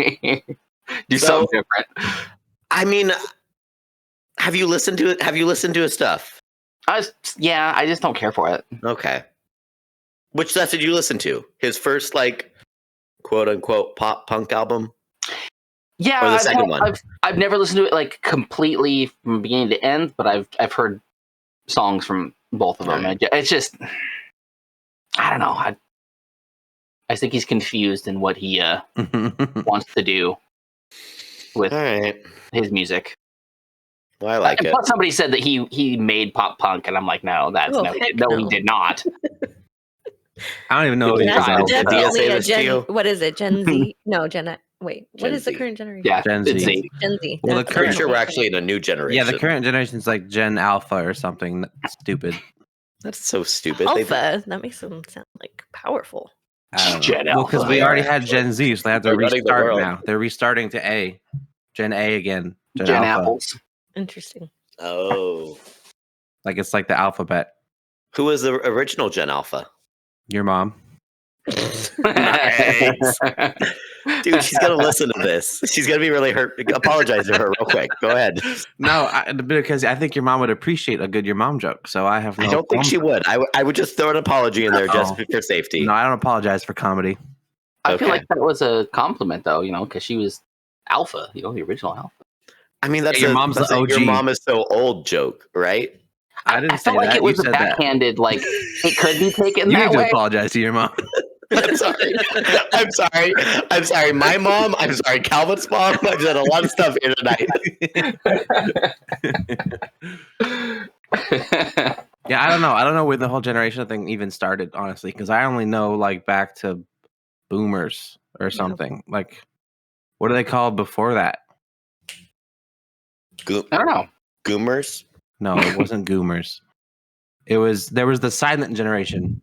Do something different. I mean, have you listened to it? Have you listened to his stuff? I just don't care for it. Okay. Which stuff did you listen to? His first, like, quote unquote pop punk album? Yeah, or the second one? I've never listened to it like completely from beginning to end, but I've heard songs from both of them. Right. It's just, I don't know. I think he's confused in what he wants to do with All right. his music. Well, I like And it. plus somebody said that he made pop punk, and I'm like, no, he did not. I don't even know what Did he you was guys- out. did That's Dia only say a this to you? what is it? Gen Z? No, wait, what Gen is the Z. current generation? Yeah, Gen it's Z. Gen Z. Well, That's the Pretty current- sure we're actually in a new generation. Yeah, the current generation's like Gen Alpha or something stupid. That's so stupid. Alpha. That makes them sound like powerful. I don't know. Gen Well, because Alpha. we already had Gen Z, so they have to They're running the restart world. now. They're restarting to A. Gen A again. Gen Alpha. Apples. Interesting. Oh. Like it's like the alphabet. Who was the original Gen Alpha? Your mom. Nice. Dude, she's going to listen to this. She's going to be really hurt. Apologize to her real quick. Go ahead. No, because I think your mom would appreciate a good your mom joke. So I have no. I don't think she would. I would just throw an apology in there just Oh. for safety. No, I don't apologize for comedy. I feel Okay. like that was a compliment, though, because she was Alpha, the original Alpha. I mean, that's Yeah, your mom's that's the a your OG. mom is so old joke, right? I didn't I say felt like that. it was You a said that. backhanded, like, it could be taken You that need to way. apologize to your mom. I'm sorry. I'm sorry. My mom. I'm sorry. Calvin's mom. I've done a lot of stuff here tonight. Yeah, I don't know. I don't know where the whole generation thing even started, honestly, because I only know like back to boomers or something. Like, what are they called before that? I don't know. Goomers. No, it wasn't goomers. There was the silent generation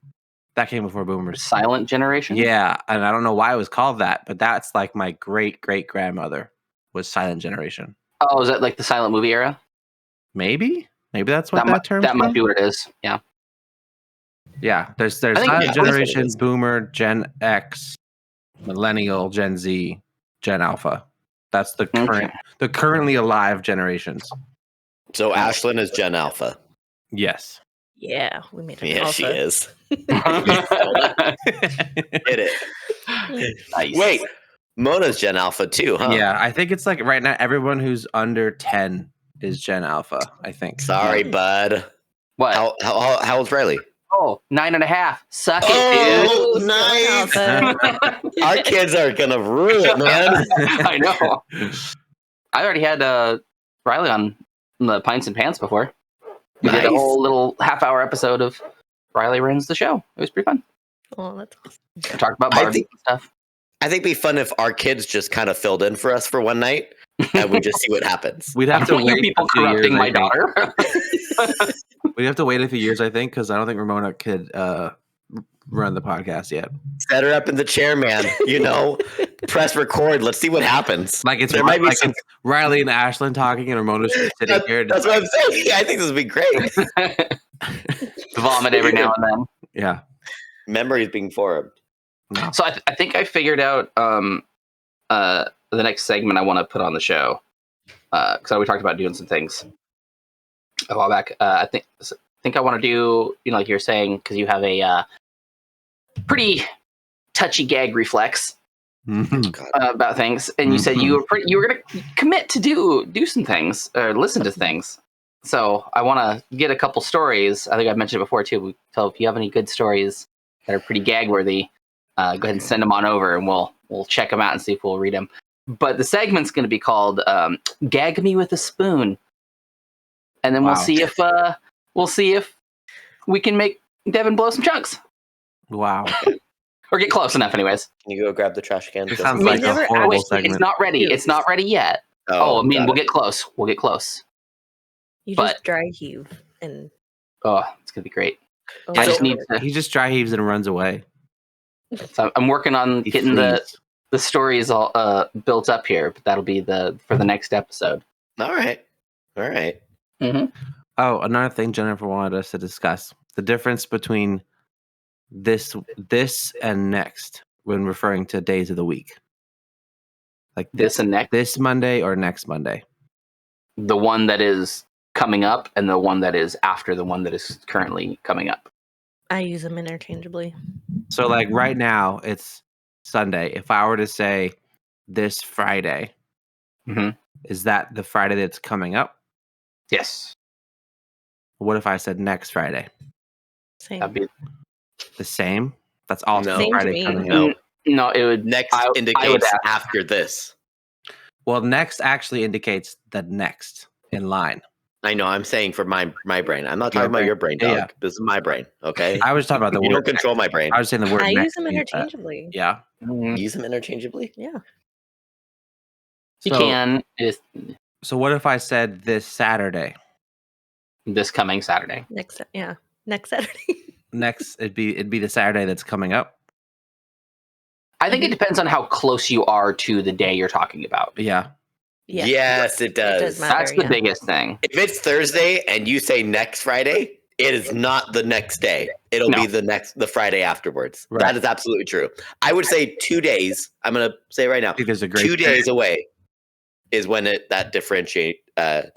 that came before boomers. Silent generation? Yeah, and I don't know why it was called that, but that's like my great grandmother was silent generation. Oh, is that like the silent movie era? Maybe that's what that term. That might be what it is. Yeah. Yeah, there's I think silent that's what it generation, is. boomer, Gen X, millennial, Gen Z, Gen Alpha. That's the currently alive generations. So Ashlyn is Gen Alpha. Yes. Yeah, we made it. Yeah, she Alpha. is. Hit it. Nice. Wait, Mona's Gen Alpha too, huh? Yeah, I think it's like right now everyone who's under 10 is Gen Alpha, I think. Sorry, bud. What? How old's Riley? Oh, 9.5. Suck it, Oh, Ooh, nice. Alpha. Our kids are gonna rule it, man. dude. I know. I already had Riley on the Pints and Pants before. We did a Nice. whole little half-hour episode of Riley Runs the Show. It was pretty fun. Oh, that's awesome. We talked about I Barbie think- and stuff. I think it'd be fun if our kids just kind of filled in for us for one night and we just see what happens. We'd have to Don't you wait people a few years, corrupting I my think. daughter. We'd have to wait a few years, I think, because I don't think Ramona could run the podcast yet. Set her up in the chair, man. Press record. Let's see what happens. Like it's There might be like some- it's Riley and Ashlyn talking, and Ramona's just sitting here. That's what I'm saying. I think this would be great. Vomit every now and then. Yeah. Memories being formed. No. So I think I figured out the next segment I want to put on the show, because we talked about doing some things a while back. I think I want to do, like you're saying, because you have a pretty touchy gag reflex. Mhm. God. about things, and you said you were going to commit to do some things or listen to things. So I want to get a couple stories. I think I've mentioned it before too. So if you have any good stories that are pretty gag worthy, go ahead and send them on over, and we'll check them out and see if we'll read them. But the segment's going to be called "Gag Me with a Spoon," and then Wow. we'll see if we can make Devin blow some chunks Wow. or get close enough. Anyways, Can you go grab the trash can? This Just sounds in like case? a never horrible actually- segment. it's not ready. It's not ready yet. Oh, I mean, got we'll it. get close. We'll get close. You But- just dry heave and Oh, it's gonna be great. over I just it. need to. He just dry heaves and runs away. So I'm working on He getting flees. the stories all built up here, but that'll be for the next episode. All right. Mm-hmm. Oh, another thing Jennifer wanted us to discuss: the difference between this and next when referring to days of the week. Like This and next, this Monday or next Monday. the one that is coming up, and the one that is after the one that is currently coming up. I use them interchangeably. So like right now it's Sunday. If I were to say this Friday, Mhm. is that the Friday that's coming up? Yes, What if I said next Friday? Same. that'd be The same? That's also No. the Same to Friday me. coming No. up. no. It would Next I would indicates ask. after this. Well, next actually indicates the next in line. I know. I'm saying for my brain. I'm not Your talking about brain. your brain, Yeah, dog. yeah. This is my brain. Okay. I was talking about the You word. don't control my brain. I was saying the word. I use next them means that. interchangeably. Yeah. Use them interchangeably. Yeah. You So- can. It's So what if I said this Saturday? this coming Saturday. Next Saturday. Next, it'd be the Saturday that's coming up. I think it depends on how close you are to the day you're talking about. Yeah. Yeah. Yes, it does. does matter. That's the yeah. biggest thing. If it's Thursday and you say next Friday, it is not the next day. It'll No. be the Friday afterwards. Right. That is absolutely true. I would say 2 days. I'm gonna say it right now. I think there's a great 2 days away is when that differentiate that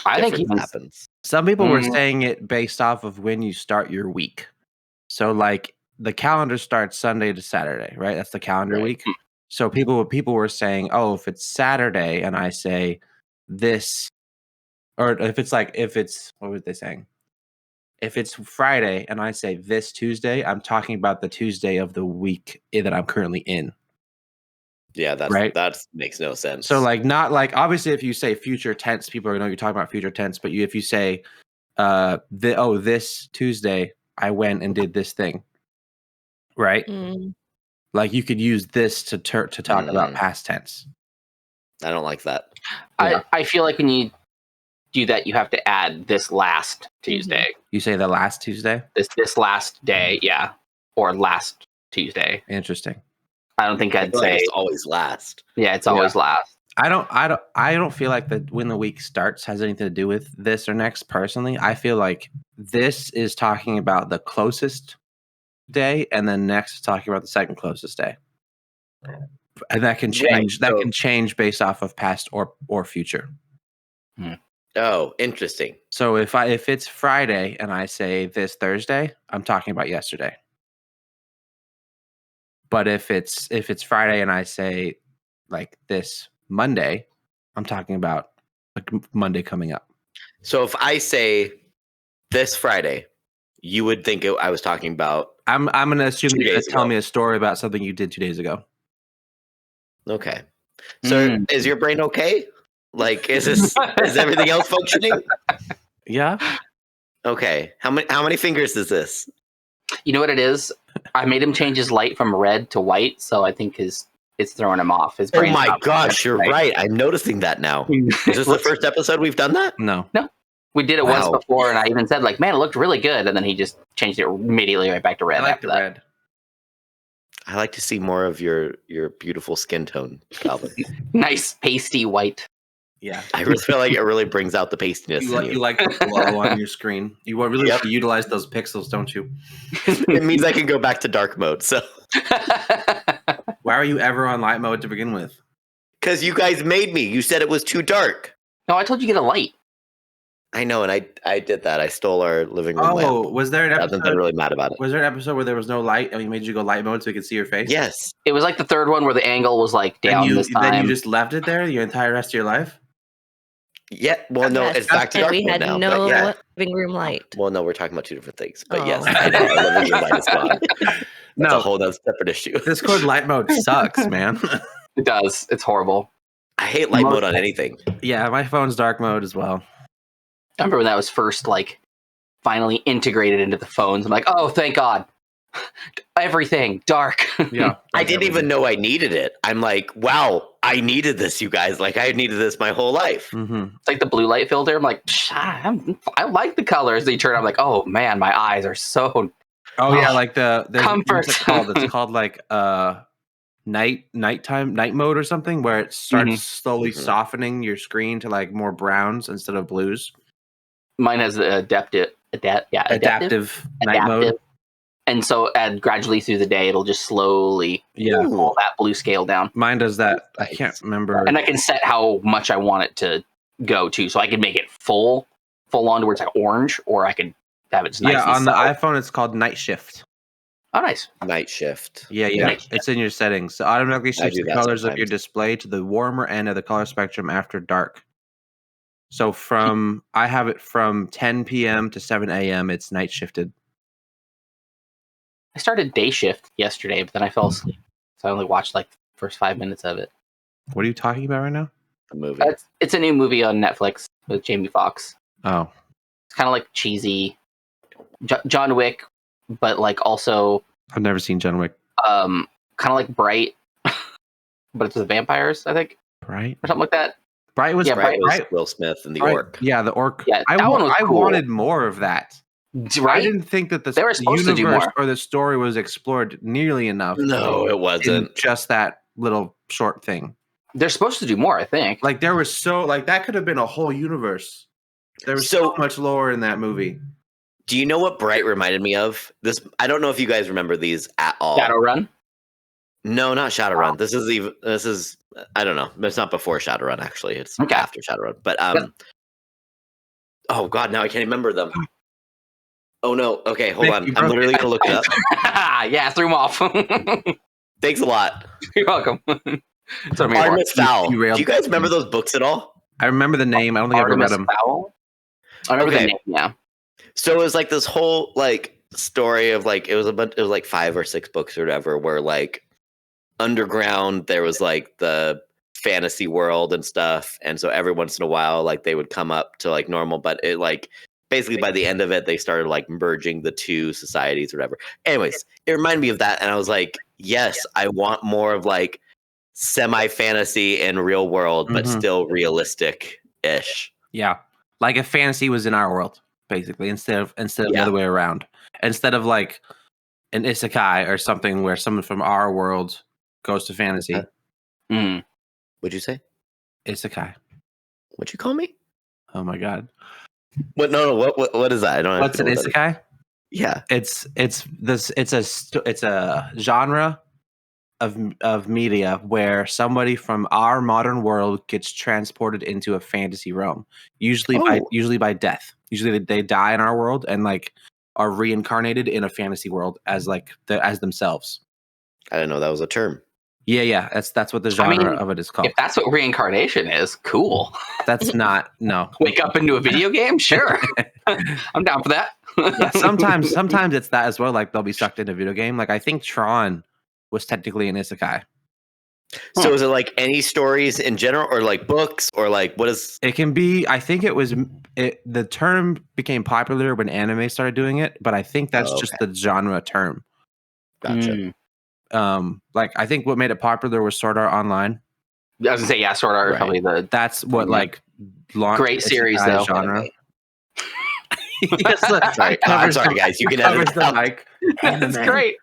I think difference even happens. Some people were Mm. saying it based off of when you start your week. So like the calendar starts Sunday to Saturday, right? That's the calendar Right. week. So people were saying, oh, if it's Saturday and I say this, or if it's what were they saying? If it's Friday and I say this Tuesday, I'm talking about the Tuesday of the week that I'm currently in. Yeah, Right. that makes no sense. So like not like obviously if you say future tense, people are gonna know you're talking about future tense. But if you say this Tuesday I went and did this thing, right? Mm. Like you could use this to talk about Mm. past tense. I don't like that. Yeah. I feel like when you do that, you have to add this last Tuesday, You say the last Tuesday. this last day, yeah, or last Tuesday. Interesting. I don't think I I'd feel like say, it's always last. yeah, it's always last. I don't feel like that when the week starts has anything to do with this or next. Personally, I feel like this is talking about the closest day, and then next is talking about the second closest day, and that can change. Right, That so- can change based off of past or future. Oh, interesting. So if it's Friday and I say this Thursday, I'm talking about yesterday. But if it's Friday and I say like this Monday, I'm talking about like Monday coming up. So if I say this Friday, you would think I was talking about. I'm gonna assume 2 you're gonna days tell ago. me a story about something you did 2 days ago. Okay. So is your brain okay? Like, is everything else functioning? Yeah. Okay. How many fingers is this? You know what it is? I made him change his light from red to white, so I think it's throwing him off. His Oh brain's my not gosh, you're right. right. I'm noticing that now. Is this the first episode we've done that? No. We did it once Wow. before, and I even said, like, man, it looked really good. And then he just changed it immediately right back to red I like after the that. red. I like to see more of your beautiful skin tone, Calvin. Nice pasty white. Yeah. I really feel like it really brings out the pastiness in you. You like the glow on your screen. You really Yep. utilize those pixels, don't you? It means I can go back to dark mode. So, Why are you ever on light mode to begin with? because you guys made me, you said it was too dark. No, I told you get a light. I know, and I did that. I stole our living room lamp. Oh, was there an I've been episode? really mad about it. Was there an episode where there was no light and we made you go light mode so we could see your face? Yes. It was like the third one where the angle was like down And this time. then you just left it there your entire rest of your life? Yeah. Well, no, Yes, it's back to and dark we mode had now. no But yeah. living room light. Well, no, we're talking about two different things. But Oh. yes, I know our living room light is gone. That's a No, whole other separate issue. Discord light mode sucks, man. It does. It's horrible. I hate light mode on anything. Yeah, my phone's dark mode as well. I remember when that was first like finally integrated into the phones. I'm like, oh, thank God. Everything dark. Yeah. I didn't even know I needed it. I'm like, wow, I needed this, you guys. Like, I needed this my whole life. Mm-hmm. It's like the blue light filter. I'm like, I like the colors. They turn. I'm like, oh man, my eyes are so. Oh yeah, like the Comfort. What's it called? It's called like night mode or something, where it starts slowly softening your screen to like more browns instead of blues. Mine has the adaptive night mode. And so, gradually through the day, it'll just slowly pull that blue scale down. Mine does that. I can't remember. And I can set how much I want it to go to, so I can make it full on to where it's like orange, or I could have it nice. Yeah, and on the subtle. iPhone, it's called Night Shift. Oh, nice. Night shift. Yeah, Night shift. it's in your settings. So automatically shifts do the that colors of sometimes. your display to the warmer end of the color spectrum after dark. So I have it from 10 p.m. to 7 a.m. It's night shifted. I started day shift yesterday, but then I fell asleep, so I only watched like the first 5 minutes of it. What are you talking about right now? The movie. It's a new movie on Netflix with Jamie Foxx. Oh, It's kind of like cheesy John Wick, but like also I've never seen John Wick. kind of like Bright, but it's with vampires, I think, Bright? or something like that. Bright was Yeah, Bright was Bright. Will Smith and the Bright- orc. Yeah, the orc. Yeah, I that one was cool. wanted more of that. I Right? didn't think that They were the supposed to do universe more. or the story was explored nearly enough. No, it in wasn't. just that little short thing. They're supposed to do more, I think. Like there was that could have been a whole universe. There was so much lore in that movie. Do you know what Bright reminded me of? This I don't know if you guys remember these at all. Shadowrun. No, not Shadowrun. This is I don't know. It's not before Shadowrun actually. It's Okay. after Shadowrun. But oh god, now I can't remember them. Oh no. Okay, hold Mick, on. you I'm broke literally it. gonna look it up. Yeah, I threw him off. Thanks a lot. You're welcome. That's what I'm here for. Artemis Fowl. You Do railed you guys remember those books at all? I remember the name. I don't think I've ever read Artemis them. Fowl? I remember Okay. the name, yeah. So it was like this whole like story of like it was like 5 or 6 books or whatever where like underground there was like the fantasy world and stuff, and so every once in a while like they would come up to like normal, but it like basically by the end of it they started like merging the two societies or whatever. Anyways, it reminded me of that, and I was like, yes, I want more of like semi fantasy and real world, but still realistic ish. Yeah, like if fantasy was in our world, basically, instead of the other way around. Instead of like an isekai or something where someone from our world goes to fantasy. Mm. What'd you say? Isekai. What'd you call me? Oh my god. What? No. What is that? I don't. What's an know what that is. isekai? Yeah. It's a genre of media where somebody from our modern world gets transported into a fantasy realm, usually by death. Usually they die in our world and like are reincarnated in a fantasy world as like as themselves. I didn't know that was a term. Yeah. That's what the genre of it is called. If that's what reincarnation is, cool. That's not no. Wake up into a video game? Sure. I'm down for that. Yeah, sometimes it's that as well. Like they'll be sucked into a video game. Like I think Tron was technically an isekai. So is it like any stories in general, or like books, or like what is? It can be. I think the term became popular when anime started doing it, but I think that's just the genre term. Gotcha. Like I think what made it popular was Sword Art Online. I was gonna say, yeah, Sword Art, probably the That's what like launched great series though. genre. Yes, sorry. I'm sorry, guys. You can edit the out. mic. That's great.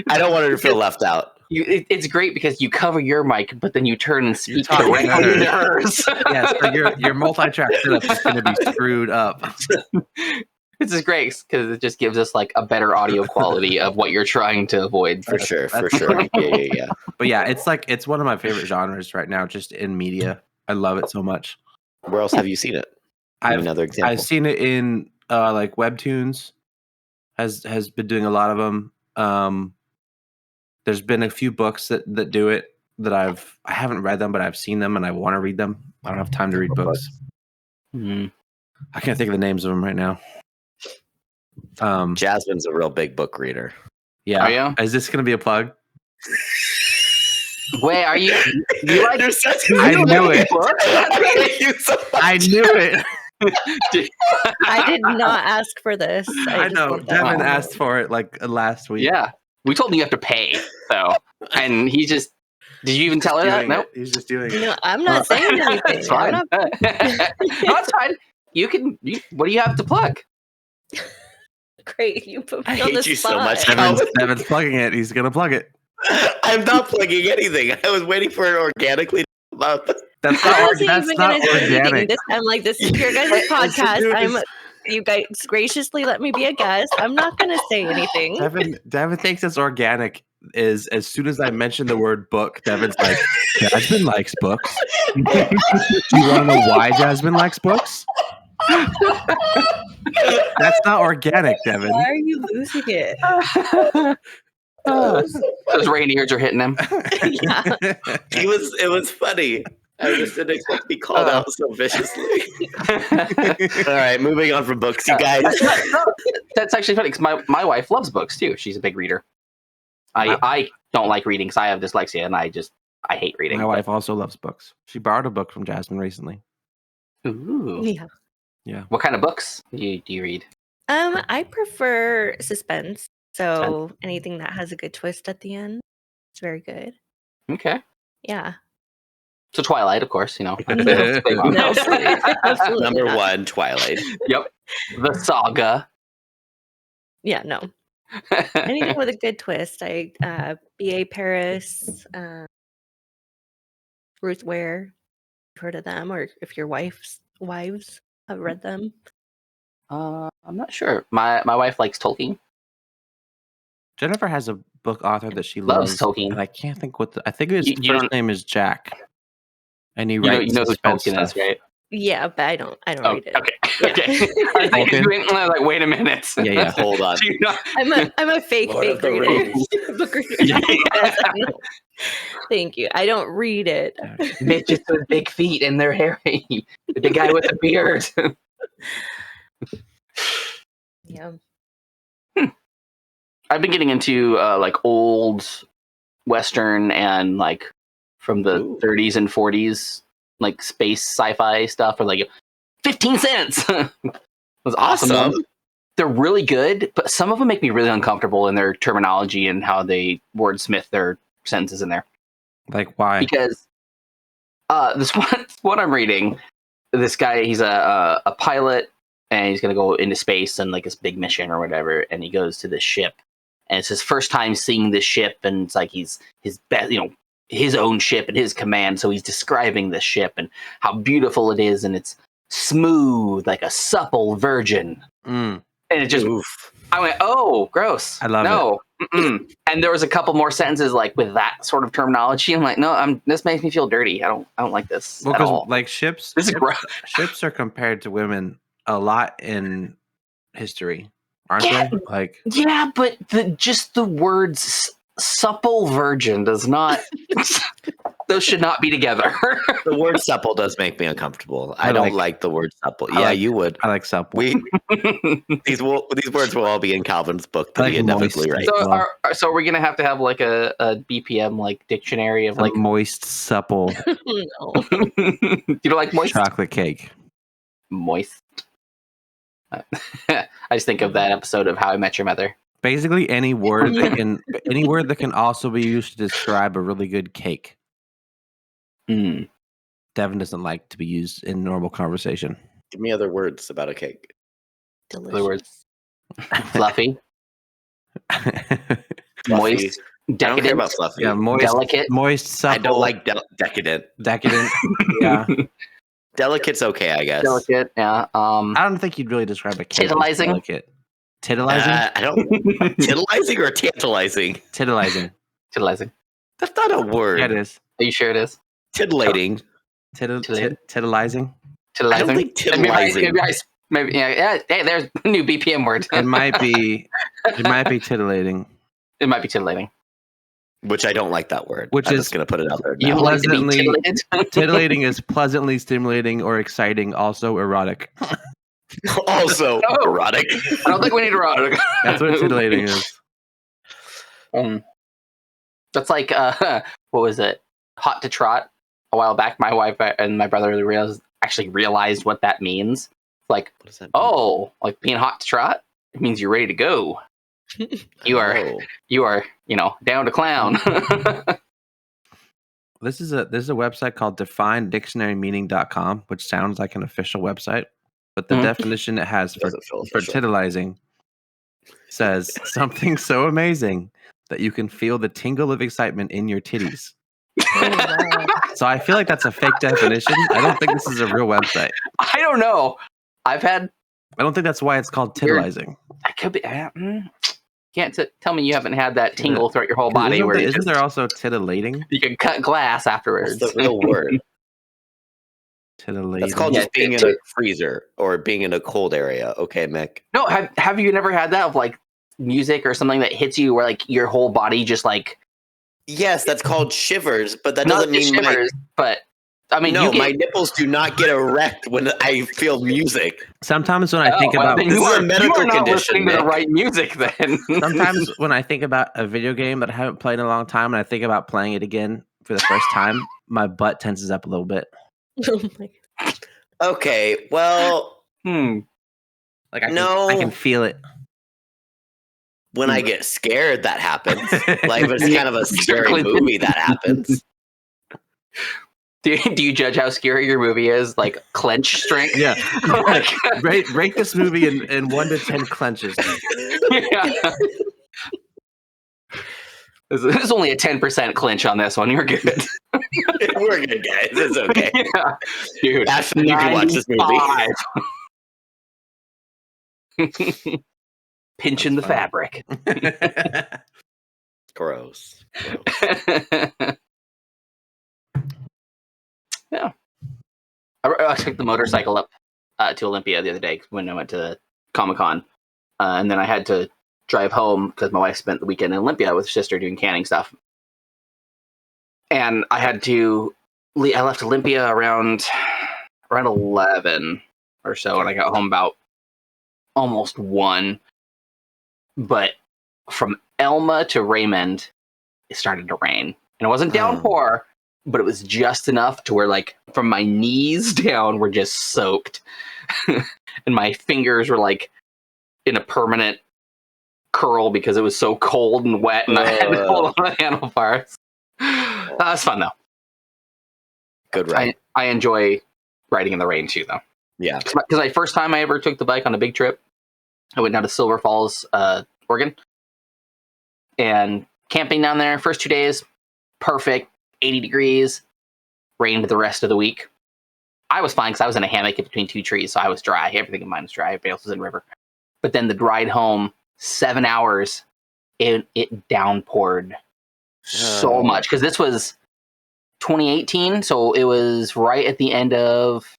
I don't want her to feel left out. It's great because you cover your mic, but then you turn and speak talking directly to to hers. Yeah, so your multi-track setup is going to be screwed up. This is great because it just gives us like a better audio quality of what you're trying to avoid. For sure. Yeah. But yeah, it's one of my favorite genres right now, just in media. I love it so much. Where else have you seen it? Another example. I've seen it in like Webtoons. Has been doing a lot of them. There's been a few books that do it that I haven't read them, but I've seen them and I want to read them. I don't have time to read books. Mm-hmm. I can't think of the names of them right now. Jazmyne's a real big book reader. Yeah. Are you? Is this going to be a plug? Wait, are you? You like? I knew it. I knew it. I did not ask for this. I just know. want that Devin to know. asked for it like last week. Yeah, we told him you have to pay. So, and he just. Did you even tell her that? No. He's just doing it. No, I'm not saying anything. It's fine. I'm No, it's fine. You can. What do you have to plug? Great. You put I me on the hate you so spot. much. Devin's plugging it. He's going to plug it. I'm not plugging anything. I was waiting for it organically to come out. That's I not, wasn't that's even not going to say anything. organic. I'm like, this is your guys' podcast. You guys graciously let me be a guest. I'm not going to say anything. Devin thinks it's organic. Is as soon as I mention the word book, Devin's like, Jazmyne likes books. Do you want to know why Jazmyne likes books? That's not organic, Devin. Why are you losing it? Those reindeers are hitting him. Yeah. It was funny. I just didn't expect to be called out so viciously. All right, moving on from books, you guys. That's actually funny because my wife loves books too. She's a big reader. I don't like reading because I have dyslexia and I hate reading. My wife also loves books. She borrowed a book from Jazmyne recently. Ooh. Yeah. What kind of books do you read? I prefer suspense. So anything that has a good twist at the end, it's very good. Okay. Yeah. So Twilight, of course, No, Absolutely Number not. 1, Twilight. Yep. The Saga. Yeah, no. Anything with a good twist. B.A. Paris, Ruth Ware. You've heard of them, or if your wives have read them. I'm not sure. My wife likes Tolkien. Jennifer has a book author that she Loves loves, Tolkien. and I can't think I think his You first don't- name is Jack, and he You writes know who suspense Tolkien stuff. is, right? Yeah, but I don't Oh, read it. okay. Yeah. Okay. I was like, wait a minute. Yeah. Hold on. Do you not- I'm a fake Lord of the reader. Rings. Book reader. Yeah. Yes, I know. Thank you. I don't read it. Bitches with big feet and they're hairy. The big guy with the beard. Yeah. I've been getting into like old Western and like from the Ooh. 30s and 40s, like space sci-fi stuff, or like 15 cents. It was awesome. They're really good, but some of them make me really uncomfortable in their terminology and how they wordsmith their sentences in there. Like why? Because this one I'm reading, this guy, he's a pilot, and he's gonna go into space and like this big mission or whatever, and he goes to this ship, and it's his first time seeing this ship, and it's like he's his best, his own ship and his command, so he's describing this ship and how beautiful it is, and it's smooth like a supple virgin, and it just Oof. I went, oh, gross. I love no. Mm-mm. And there was a couple more sentences like with that sort of terminology. I'm like, no, this makes me feel dirty. I don't like this Well, at all. because like ships ships are compared to women a lot in history, aren't Yeah. they? Like Yeah, but just the words supple virgin does not. Those should not be together. The word supple does make me uncomfortable. I I don't like- like the word supple. I Yeah, like- you would. I like supple. These words will all be in Calvin's book that I like he inevitably moist. writes. So are we gonna have to have like a BPM like dictionary of Like like moist, supple No. you don't like moist? chocolate cake. Moist. I just think of that episode of How I Met Your Mother. Basically, any word that can also be used to describe a really good cake. Mm. Devin doesn't like to be used in normal conversation. Give me other words about a cake. Delicious. Other words. Fluffy, moist, I don't care decadent, about fluffy. Yeah, moist, delicate. moist, supple. I don't like decadent. decadent. Yeah, Delicate's okay, I guess. Delicate. Yeah. I don't think you'd really describe a cake as Titillizing? delicate. Titillizing, I don't. Titillizing or tantalizing? titillizing. Titillizing. That's not a word. Yeah, it is. Are you sure it is? Titillating. Titillating? Titillizing. I don't think titillizing. Maybe yeah. Hey, there's a new BPM word. It might be titillating. It might be titillating. Which I don't like that word. Which I'm is just going to put it out there. You now. like to be titillated? Titillating is pleasantly stimulating or exciting, also erotic. Also erotic. I don't think we need erotic. That's what titillating is. That's like what was it? Hot to trot. A while back, my wife and my brother realized what that means. Like, What does that mean? oh, like being hot to trot. It means you're ready to go. You are, down to clown. This is a website called definedictionarymeaning.com, which sounds like an official website, but the definition it has for titillizing says something so amazing that you can feel the tingle of excitement in your titties. So I feel like that's a fake definition. I don't think this is a real website. I don't know. I don't think that's why it's called titillizing. I could be. Can't tell me you haven't had that tingle throughout your whole body. Isn't there also titillating? You can cut glass afterwards. That's the real word. Titillating. That's called just being in a freezer or being in a cold area. Okay, Mick. No, have you never had that of like music or something that hits you where like your whole body just like? Yes, that's called shivers, but that doesn't mean shivers. But I mean, no, my nipples do not get erect when I feel music. Sometimes when I think about this is a medical you are not condition, listening to the right music then. Sometimes when I think about a video game that I haven't played in a long time and I think about playing it again for the first time, my butt tenses up a little bit. Oh my God. Okay, well, like I can feel it. When I get scared, that happens. Like if it's kind of a scary movie, that happens. Do you judge how scary your movie is? Like clench strength? Yeah. rate this movie in 1 to 10 clenches. Yeah. There's only a 10% clinch on this one. You're good. We're good, guys. It's okay. Yeah. Dude, Ashton, you can watch this movie. Pinching the fabric. Gross. Yeah. I took the motorcycle up to Olympia the other day when I went to Comic-Con. And then I had to drive home because my wife spent the weekend in Olympia with her sister doing canning stuff. And I had to I left Olympia around 11 or so, and I got home about almost 1. But from Elma to Raymond, it started to rain. And it wasn't downpour, but it was just enough to where, like, from my knees down were just soaked. And my fingers were, like, in a permanent curl because it was so cold and wet, and I had to hold on the handlebars. That was fun, though. Good ride. I enjoy riding in the rain, too, though. Yeah. Because the first time I ever took the bike on a big trip, I went down to Silver Falls, Oregon, and camping down there. First 2 days, perfect, 80 degrees, rained the rest of the week. I was fine because I was in a hammock in between 2 trees, so I was dry. Everything in mine was dry. Everybody else was in the river. But then the ride home, 7 hours, it downpoured so much. Because this was 2018, so it was right at the end of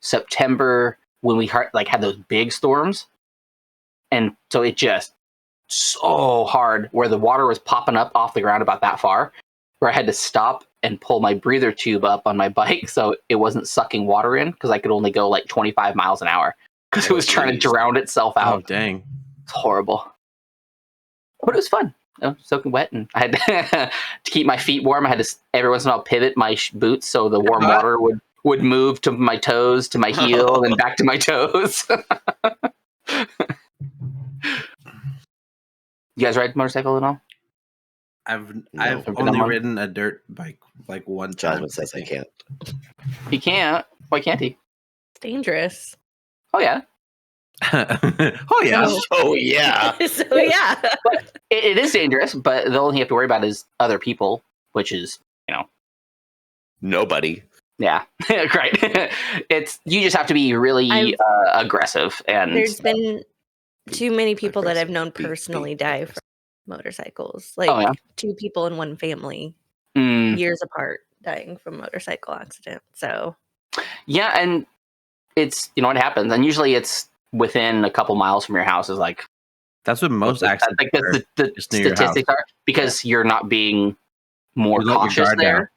September when we had those big storms. And so it just so hard where the water was popping up off the ground about that far, where I had to stop and pull my breather tube up on my bike so it wasn't sucking water in because I could only go like 25 miles an hour because it was trying to drown itself out. Oh, dang. It's horrible. But it was fun. Soaking wet, and I had to keep my feet warm. I had to every once in a while pivot my boots so the warm water would move to my toes, to my heel, and back to my toes. You guys ride motorcycle at all? I've only ridden a dirt bike like one time. Jazmyne says I can't. He can't. Why can't he? It's dangerous. Oh yeah. Oh yeah. Oh yeah. So yeah. It is dangerous, but the only thing you have to worry about is other people, which is, nobody. Yeah, right. You just have to be really aggressive, and there's been too many people that I've known personally die from motorcycles. Like 2 people in one family, years apart, dying from motorcycle accident. So yeah, and it's it happens, and usually it's within a couple miles from your house. Is like That's what most accidents like the just near your house. statistics are, because you're not being more You let your cautious guard there. down.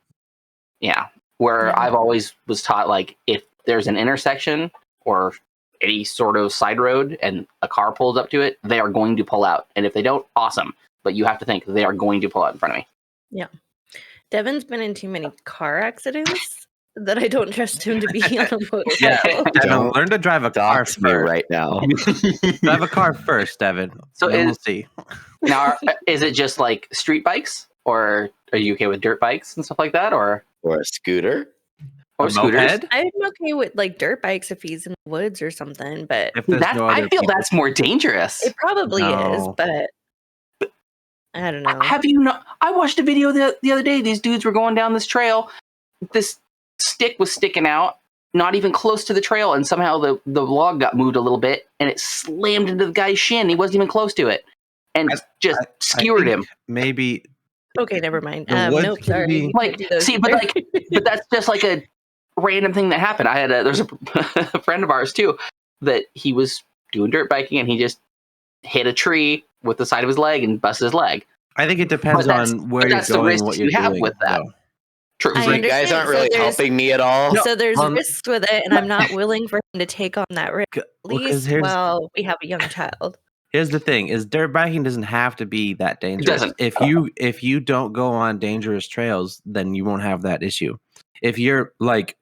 Yeah, where Yeah. I've always was taught, like, if there's an intersection or any sort of side road and a car pulls up to it, they are going to pull out, and if they don't, awesome. But you have to think they are going to pull out in front of me. Yeah. Devin's been in too many car accidents that I don't trust him to be on a motorcycle. Devin, Don't learn to drive a car Dox me first. right now. Drive a car first, Devin. So Then we'll see. Now, is it just like street bikes, or are you okay with dirt bikes and stuff like that, or Or a scooter. scooters? Moped? I'm okay with like dirt bikes if he's in the woods or something, but If there's no I other feel people. that's more dangerous. it probably is. No. But I don't know. Have you not? I watched a video the other day. These dudes were going down this trail. This stick was sticking out, not even close to the trail, and somehow the log got moved a little bit, and it slammed into the guy's shin. He wasn't even close to it, and just skewered him. Maybe Okay, never mind. The woods Nope, can sorry. be- You Like, can't do those see, but either. like, but that's just like a random thing that happened. There's a friend of ours too that he was doing dirt biking, and he just hit a tree with the side of his leg and busted his leg. I think it depends But that's- on where but you're that's the going, risks what you're you have doing. with that. though. True. I So you guys understand. aren't So really there's- helping me at all. So there's um, risks with it, and I'm not willing for him to take on that risk. At Well, 'cause least here's- while we have a young child. Here's the thing: is dirt biking doesn't have to be that dangerous. doesn't. If you don't go on dangerous trails, then you won't have that issue. If you're like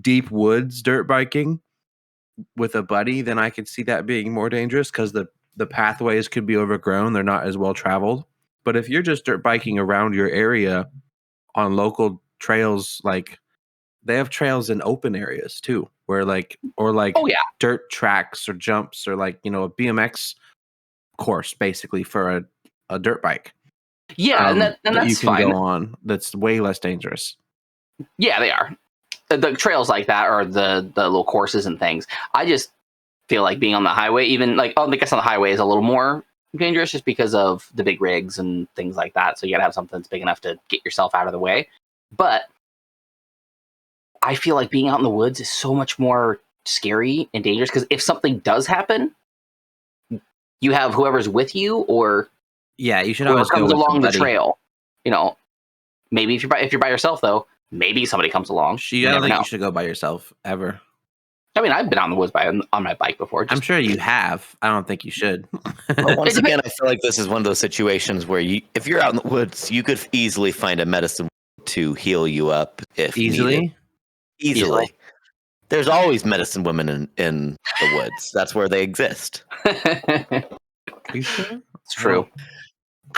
deep woods dirt biking with a buddy, then I could see that being more dangerous because the pathways could be overgrown; they're not as well traveled. But if you're just dirt biking around your area on local trails, like they have trails in open areas too, where like Oh yeah. dirt tracks or jumps or like a BMX course basically for a dirt bike. Yeah, and that that's you can fine. go on. That's way less dangerous. Yeah, they are. The trails like that, or the little courses and things. I just feel like being on the highway, even like, I guess on the highway is a little more dangerous just because of the big rigs and things like that. So you gotta have something that's big enough to get yourself out of the way. But I feel like being out in the woods is so much more scary and dangerous, because if something does happen, you have whoever's with you, or Yeah, you should whoever always go comes with along the somebody. trail. Maybe if you're by yourself though, maybe somebody comes along. I You don't never think know. you should go by yourself ever. I mean, I've been out in the woods on my bike before. I'm sure you have. I don't think you should. But once again, I feel like this is one of those situations where if you're out in the woods, you could easily find a medicine to heal you up if needed. Easily. Easily. There's always medicine women in the woods. That's where they exist. Are you sure? It's true.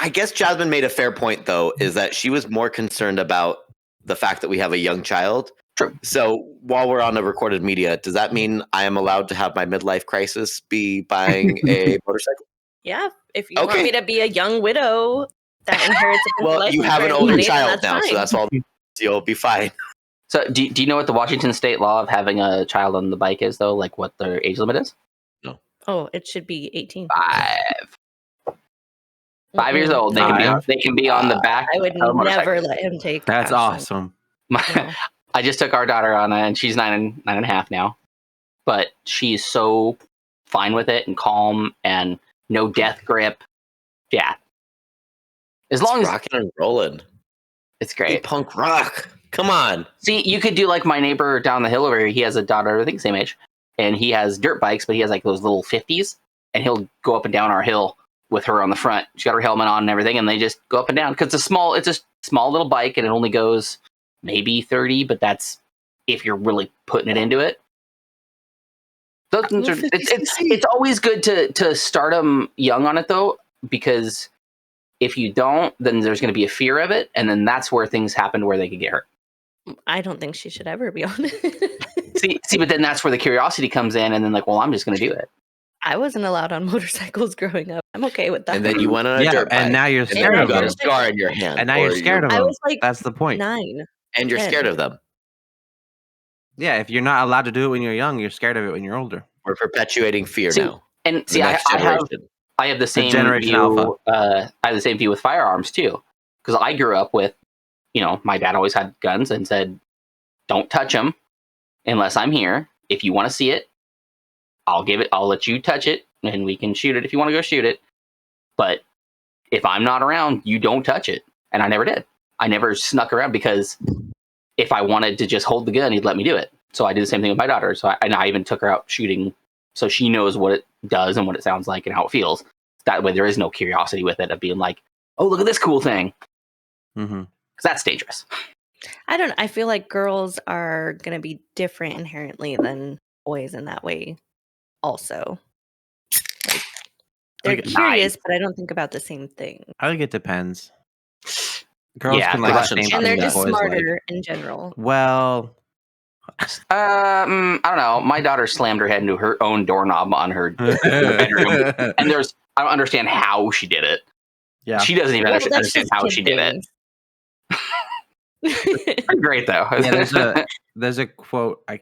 I guess Jazmyne made a fair point, though, is that she was more concerned about the fact that we have a young child. True. So while we're on the recorded media, does that mean I am allowed to have my midlife crisis be buying a motorcycle? Yeah, if you Okay. want me to be a young widow that inherits a Well, life you have an insurance older money, then child now, so fine. that's all. You'll be fine. So, do you know what the Washington State law of having a child on the bike is, though? Like, what their age limit is? Oh, it should be 18. 5 years old. They can be on the back. I would of a motorcycle. never let him take That's that. awesome. No. I just took our daughter on, and she's nine and a half now, but she's so fine with it and calm and no death grip. Yeah, as long as Rocking and rolling. it's Hey, great. punk rock. Come on. See, you could do like my neighbor down the hill over here. He has a daughter, I think same age, and he has dirt bikes, but he has like those little 50s, and he'll go up and down our hill with her on the front. She's got her helmet on and everything, and they just go up and down because it's a small little bike, and it only goes maybe 30, but that's if you're really putting it into it. Those things are, it's always good to start them young on it though, because if you don't, then there's going to be a fear of it, and then that's where things happen where they could get hurt. I don't think she should ever be on it. See, but then that's where the curiosity comes in, and then like, well, I'm just going to do it. I wasn't allowed on motorcycles growing up. I'm okay with that. And then you went on a Yeah, dirt bike. and now you're And scared you of got them. a scar in your hand. And now you're or scared of I them. was like That's the point. 9. And you're 10. scared of them. Yeah, if you're not allowed to do it when you're young, you're scared of it when you're older. We're perpetuating fear See, now. And The see, I next have generation. I have the same Generation view. Alpha. I have the same view with firearms too, because I grew up with, my dad always had guns and said, "Don't touch them unless I'm here." if you want to see it, I'll let you touch it, and we can shoot it if you want to go shoot it. But if I'm not around, you don't touch it. And I never did. I never snuck around, because if I wanted to just hold the gun, he'd let me do it. So I did the same thing with my daughter. I even took her out shooting, so she knows what it does and what it sounds like and how it feels. That way there is no curiosity with it of being like, oh, look at this cool thing. Because that's dangerous. I don't know. I feel like girls are going to be different inherently than boys in that way also. Like, they're curious, but I don't think about the same thing. I think it depends. Girls can like the same thing, and they're just boys smarter in general. Well, I don't know. My daughter slammed her head into her own doorknob on her bedroom, and I don't understand how she did it. Yeah, she doesn't even understand how she did it. Pretty great though. Yeah, there's a quote. I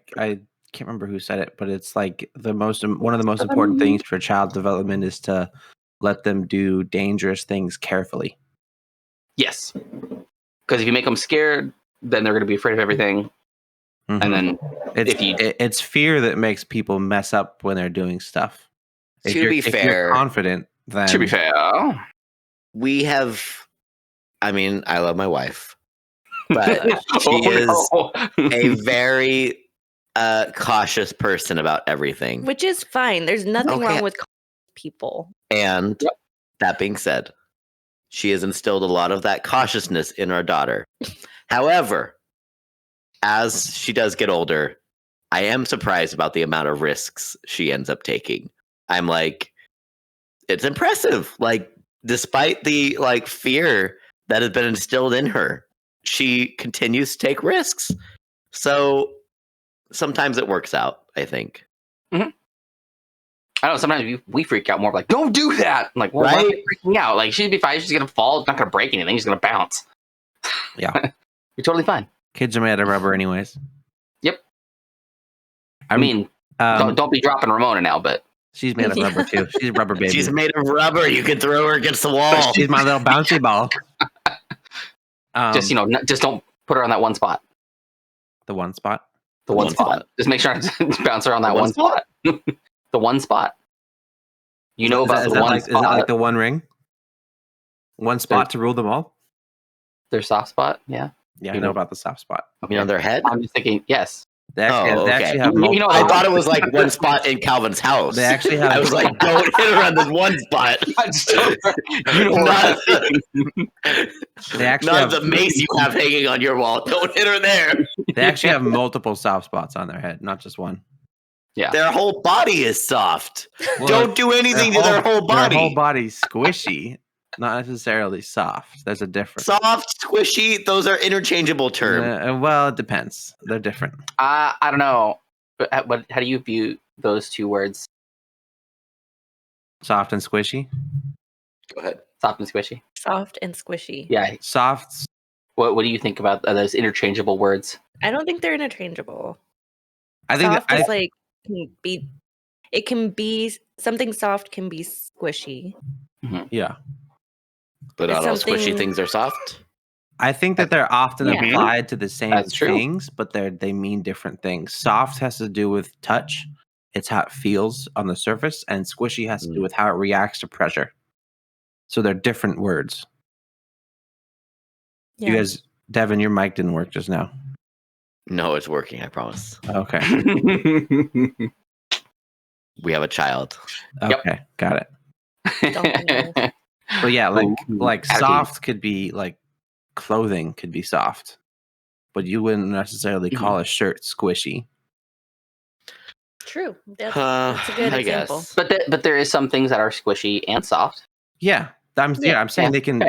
can't remember who said it, but it's like one of the most important things for child development is to let them do dangerous things carefully. Yes, because if you make them scared, then they're going to be afraid of everything. And then it's fear that makes people mess up when they're doing stuff. If you're confident, then to be fair, I love my wife, but she is a very cautious person about everything, which is fine. There's nothing wrong with people. And that being said, she has instilled a lot of that cautiousness in our daughter. However, as she does get older, I am surprised about the amount of risks she ends up taking. I'm like, it's impressive. Like, despite the fear that has been instilled in her, she continues to take risks. So sometimes it works out, I think. Mm-hmm. I know sometimes we freak out more, like, don't do that. I'm like, well, why are you freaking out? Like, she'd be fine. She's going to fall. It's not going to break anything. She's going to bounce. Yeah. You're totally fine. Kids are made of rubber anyways. Yep. I mean, don't be dropping Ramona now, but she's made of rubber too. She's a rubber baby. She's made of rubber. You can throw her against the wall. She's my little bouncy ball. Just don't put her on that one spot. The one spot? The one spot. Just make sure to bounce her on that one spot. The one spot. You know about the one spot. Is it like the one ring? One spot to rule them all? Their soft spot? Yeah. Yeah, I know about the soft spot. You know their head? I'm just thinking, yes. They actually have I thought it was like one spot in Calvin's house. They actually have. I was like, don't hit her on this one spot. They actually not have the mace you have hanging on your wall. Don't hit her there. They actually have multiple soft spots on their head, not just one. Yeah, their whole body is soft. Well, don't do anything to their whole body. Their whole body's squishy. Not necessarily soft. There's a difference. Soft, squishy, those are interchangeable terms. Well, it depends. They're different. I don't know. But how do you view those two words? Soft and squishy? Go ahead. Soft and squishy. Soft and squishy. Yeah. Soft. What do you think about those interchangeable words? I don't think they're interchangeable. I think soft is like it can be something soft can be squishy. Mm-hmm. Yeah. But not all squishy things are soft. I think that they're often applied to the same things, but they mean different things. Soft has to do with touch. It's how it feels on the surface, and squishy has to do with how it reacts to pressure. So they're different words. Yeah. You guys, Devin, your mic didn't work just now. No, it's working, I promise. Okay. We have a child. Okay, got it. But yeah, like soft could be like clothing could be soft, but you wouldn't necessarily call a shirt squishy. True. That's a good example. Guess. But there is some things that are squishy and soft. Yeah. I'm saying they can be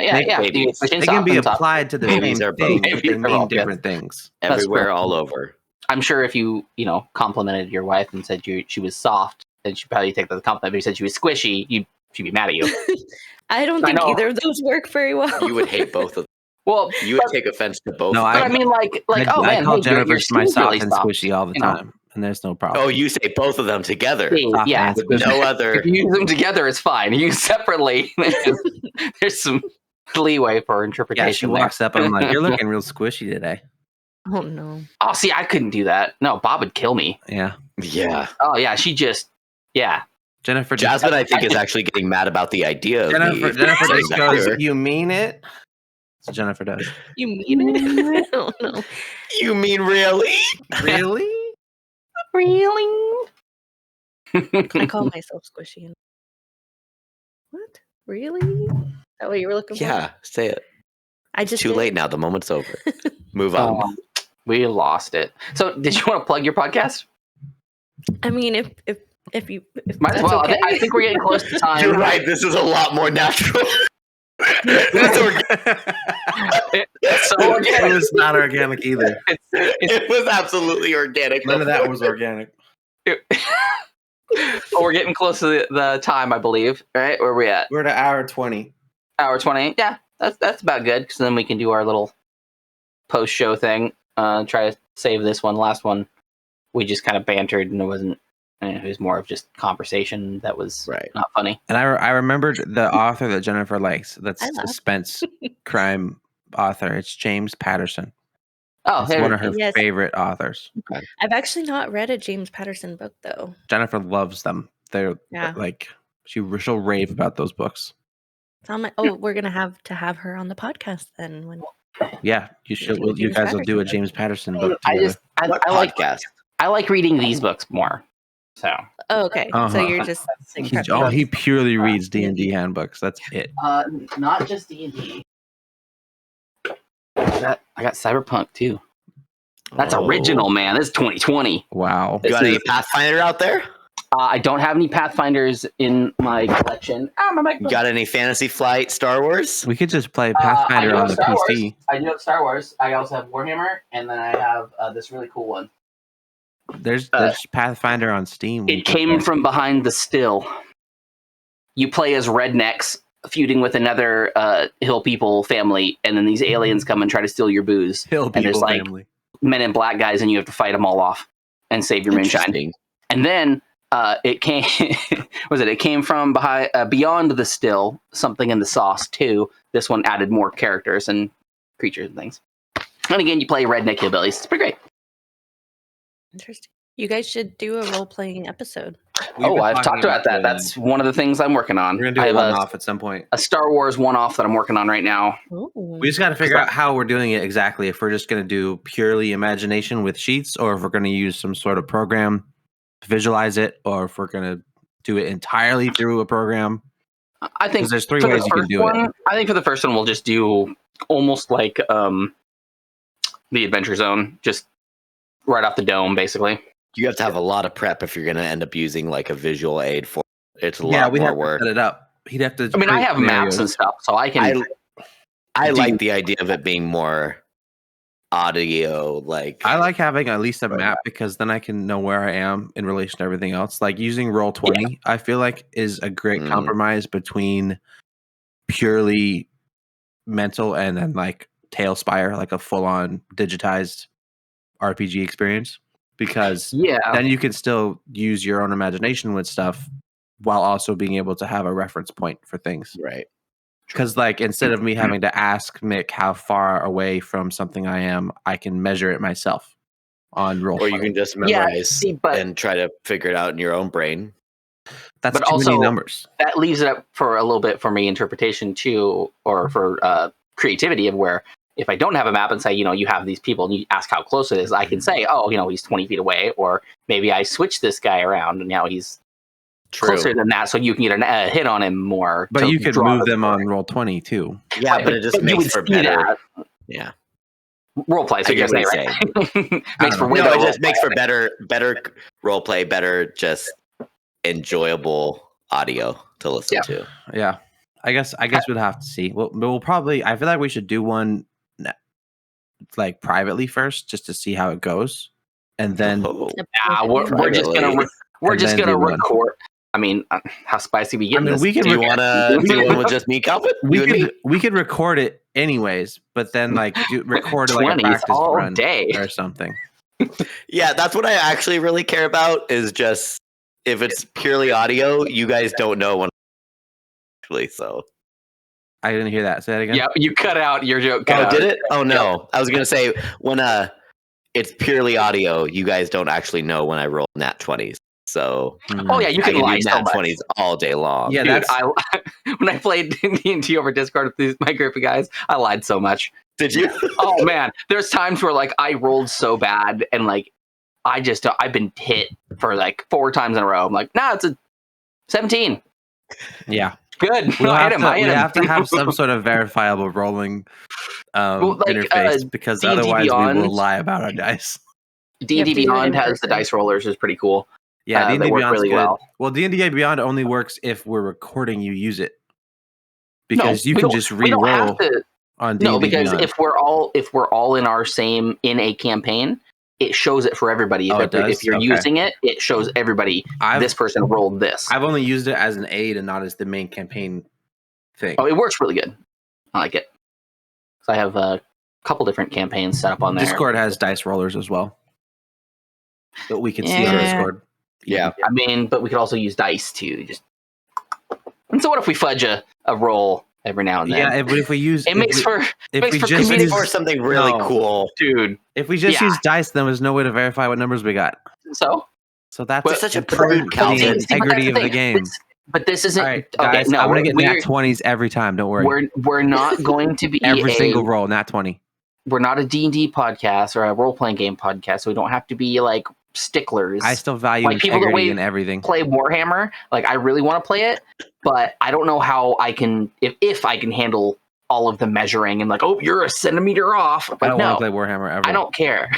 applied to the same thing, but they mean different things. Everywhere, all over. I'm sure if you complimented your wife and said she was soft, then she'd probably take that as a compliment. But if you said she was squishy, she'd be mad at you. I don't think either of those work very well. You would hate both of them. Well, you would take offense to both. No, I mean, I call Jennifer my soft and squishy all the time, and there's no problem. Oh, you say both of them together? Yeah, no other. If you use them together, it's fine. You use separately, there's some leeway for interpretation. Yeah, she walks up and I'm like, "You're looking real squishy today." Oh no! Oh, see, I couldn't do that. No, Bob would kill me. Yeah, Yeah. Oh yeah, she just Jennifer Jazmyne, I think, is actually getting mad about the idea of Jennifer me just saying that goes, here. "You mean it?" So Jennifer does. You mean it? I don't know. You mean really? Really? really. I call myself squishy. What? Really? Is that what you were looking for? Yeah, say it. I just Too did. late now. The moment's over. Move on. We lost it. So, did you want to plug your podcast? I mean, if you Might as that's well. okay. I think we're getting close to time. You're right. This is a lot more natural. It's so It organic. was not organic either. It was absolutely organic. None of that was organic. We're getting close to the time, I believe. Right? Where are we at? We're at an hour 20. Hour 20. Yeah, that's about good. Because then we can do our little post-show thing. Try to save this one. Last one, we just kind of bantered, and it wasn't. It was more of just conversation that was not funny. And I remembered the author that Jennifer likes. That's I laughed. suspense crime author. It's James Patterson. Oh, It's one of her Yes. favorite authors. I've actually not read a James Patterson book though. Jennifer loves them. They're like she'll rave about those books. It's on my, we're gonna have to have her on the podcast then. When Yeah, you should. Do a You James guys will do a Patterson James Patterson book. I Together. just I like reading these books more. So okay, so Uh-huh. you're just He purely reads D&D handbooks. That's it. not just D&D. I got Cyberpunk too. That's original, man. This is 2020. Wow. You got any Pathfinder out there? I don't have any Pathfinders in my collection. You got any Fantasy Flight Star Wars? We could just play Pathfinder on the PC. I do have Star Wars. I also have Warhammer, and then I have this really cool one. There's Pathfinder on Steam. It came from behind the still. You play as rednecks feuding with another hill people family, and then these aliens come and try to steal your booze. Hill and there's people like family. men in black guys, and you have to fight them all off and save your moonshine. And then it came it came from behind beyond the still, something in the sauce too. This one added more characters and creatures and things. And again, you play redneck hillbillies. It's pretty great. interesting. You guys should do a role playing episode. I've talked about that. That's one of the things I'm working on. We're gonna do a one-off at some point. A Star Wars one-off that I'm working on right now. Ooh. We just got to figure out how we're doing it exactly. If we're just going to do purely imagination with sheets, or if we're going to use some sort of program to visualize it, or if we're going to do it entirely through a program. I think there's three ways you can do it. I think for the first one, we'll just do almost like the Adventure Zone, just right off the dome, basically. You have to have a lot of prep if you're going to end up using like a visual aid for it. It's a lot more work. To set it up. He'd have to. I mean, I have maps and stuff, so I can. I like the idea of it being more audio. Like I like having at least a map because then I can know where I am in relation to everything else. Like using Roll20, I feel like is a great compromise between purely mental and then like Tailspire, like a full-on digitized RPG experience. Because then you can still use your own imagination with stuff while also being able to have a reference point for things. Right. Because like instead of me having to ask Mick how far away from something I am, I can measure it myself on roll. Or you can just memorize and try to figure it out in your own brain. That's too many numbers. That leaves it up for a little bit for me interpretation too, or for creativity of where if I don't have a map and say, you have these people and you ask how close it is, I can say, he's 20 feet away, or maybe I switch this guy around and now he's closer than that, so you can get a hit on him more. But you could move them on Roll20 too. Yeah, but it just makes for better. Yeah. Role play, so you're saying, right? Makes for it just makes for better role play, better just enjoyable audio to listen to. Yeah. I guess we'd have to see. We'll probably. I feel like we should do one, like privately first, just to see how it goes, and then we're just gonna record. I mean, how spicy we get? I mean, we can. Do you want to do one with just me, Calvin? We could record it anyways, but then like record like a practice all run day or something. Yeah, that's what I actually really care about. Is just if it's purely audio, you guys don't know when. Actually, so I didn't hear that. Say that again. Yeah, you cut out your joke. Did it? Oh no, I was gonna say when it's purely audio. You guys don't actually know when I roll nat 20s. So Oh yeah, you I can can lie do so nat much. 20s all day long. Yeah, Dude, that's when I played D&D over Discord with my group of guys, I lied so much. Did you? Oh man, there's times where like I rolled so bad and like I've been hit for like 4 times in a row. I'm like, nah, it's a 17. yeah. Good. We'll I hit have him. to, I hit we him. have to have some sort of verifiable rolling Well, like, interface because D&D otherwise we Beyond- will lie about our dice. D&D You have to do it Beyond in has the person. dice rollers, is pretty cool. Yeah, That D&D work Beyond's really good. well. Well, D&D Beyond only works if we're recording you use it. Because No, you we can don't- just we don't have re-roll to. on D&D No, because Beyond. if we're all in our same in a campaign, it shows it for everybody. Oh, it does? If you're Okay. using it, it shows everybody. This person rolled this. I've only used it as an aid and not as the main campaign thing. Oh, it works really good. I like it. So I have a couple different campaigns set up on there. Discord has dice rollers as well. But we can see on Yeah. Discord. Yeah. I mean, but we could also use dice too. And so what if we fudge a roll every now and then? Yeah, if we use it makes for if makes we for just comedic- use, Or something really No. cool. dude. if we just Yeah. use dice, then there's no way to verify what numbers we got. So So that's Well, such a important prude, for the Calvin. integrity of the game. But this isn't All right, okay. guys, No, I'm gonna get we're, nat 20s every time. Don't worry. we're not going to be Every single roll, nat 20. We're not a D&D podcast or a role playing game podcast, so we don't have to be like sticklers. I still value Like, people that integrity wait- in everything. play Warhammer. Like, I really want to play it, but I don't know how I can if I can handle all of the measuring and like, oh, you're a centimeter off. I Like, don't no, want to play Warhammer ever. I don't care.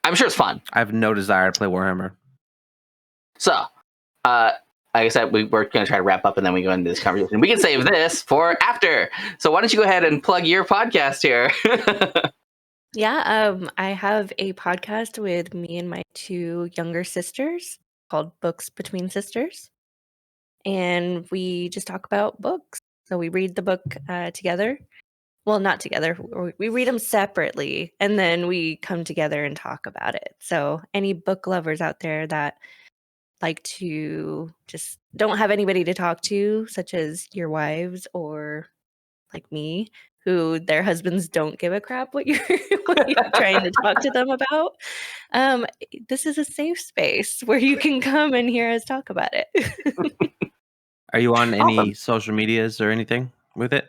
I'm sure it's fun. I have no desire to play Warhammer. So, like I said, we're going to try to wrap up and then we go into this conversation. We can save this for after. So why don't you go ahead and plug your podcast here? Yeah, I have a podcast with me and my 2 younger sisters called Books Between Sisters. And we just talk about books. So we read the book together. Well, not together. We read them separately and then we come together and talk about it. So any book lovers out there that like to just don't have anybody to talk to, such as your wives or like me, who their husbands don't give a crap what you're trying to talk to them about. This is a safe space where you can come and hear us talk about it. Are you on any Awesome. social medias or anything with it?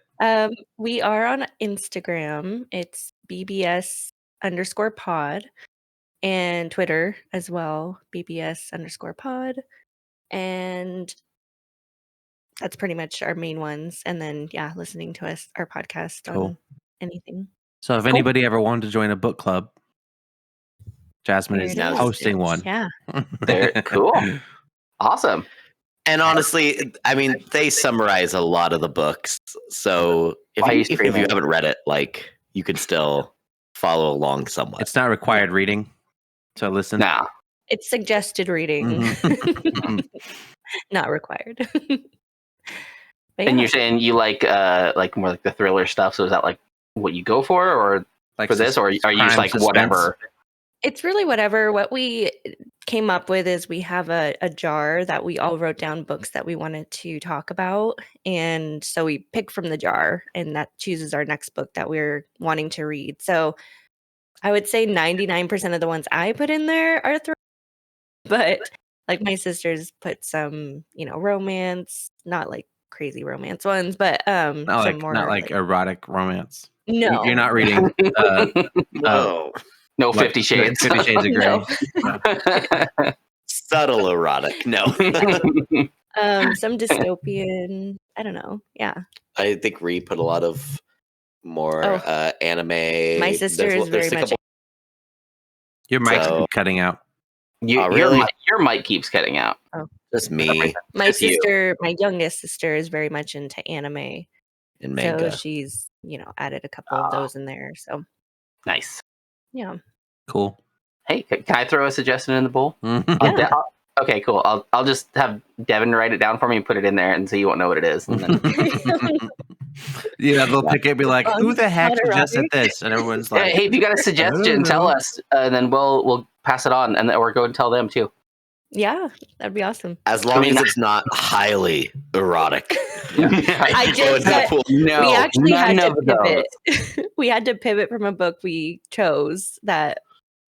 We are on Instagram. It's BBS_pod and Twitter as well, BBS_pod. And that's pretty much our main ones. And then, yeah, listening to our podcast Cool. on anything. So if anybody ever wanted to join a book club, Jazmyne Here is it is. hosting one. Yeah. There, cool. Awesome. And honestly, I mean, they summarize a lot of the books. So Why are you if you screaming? haven't read it, like, you can still follow along somewhat. It's not required reading to listen. Nah. It's suggested reading, Mhm. not required. But And yeah. you're saying you like more like the thriller stuff. So is that like what you go for, or Like for this, or are you just like crime, whatever? It's really whatever. What we came up with is we have a jar that we all wrote down books that we wanted to talk about. And so we pick from the jar and that chooses our next book that we're wanting to read. So I would say 99% of the ones I put in there are thrillers. But like my sisters put some, romance, not like crazy romance ones, but some more not like erotic romance. no. You're not reading No. No 50 Shades. 50 Shades of Grey. No. Subtle erotic. No. Some dystopian. I don't know. Yeah. I think Ree put a lot of more anime. My sister is There's very a much couple- Your mic's So- cutting out. You, Oh, really? Your mic keeps cutting out. Just me my Just you. sister, my youngest sister, is very much into anime. and manga. So she's, added a couple of those in there. So Nice. yeah. Cool. Hey, can I throw a suggestion in the bowl? Yeah. Okay, cool. I'll just have Devin write it down for me and put it in there, and so you won't know what it is. And then, Yeah, they'll pick it and be like, who the heck Not suggested erotic. this? And everyone's yeah, like, hey, if you got a suggestion, tell us, and then we'll pass it on, and then or go and tell them too. Yeah, that'd be awesome. As long mean, as it's not highly erotic. I Throw it just in the said- pool. no, we actually had none to of those. pivot. We had to pivot from a book we chose that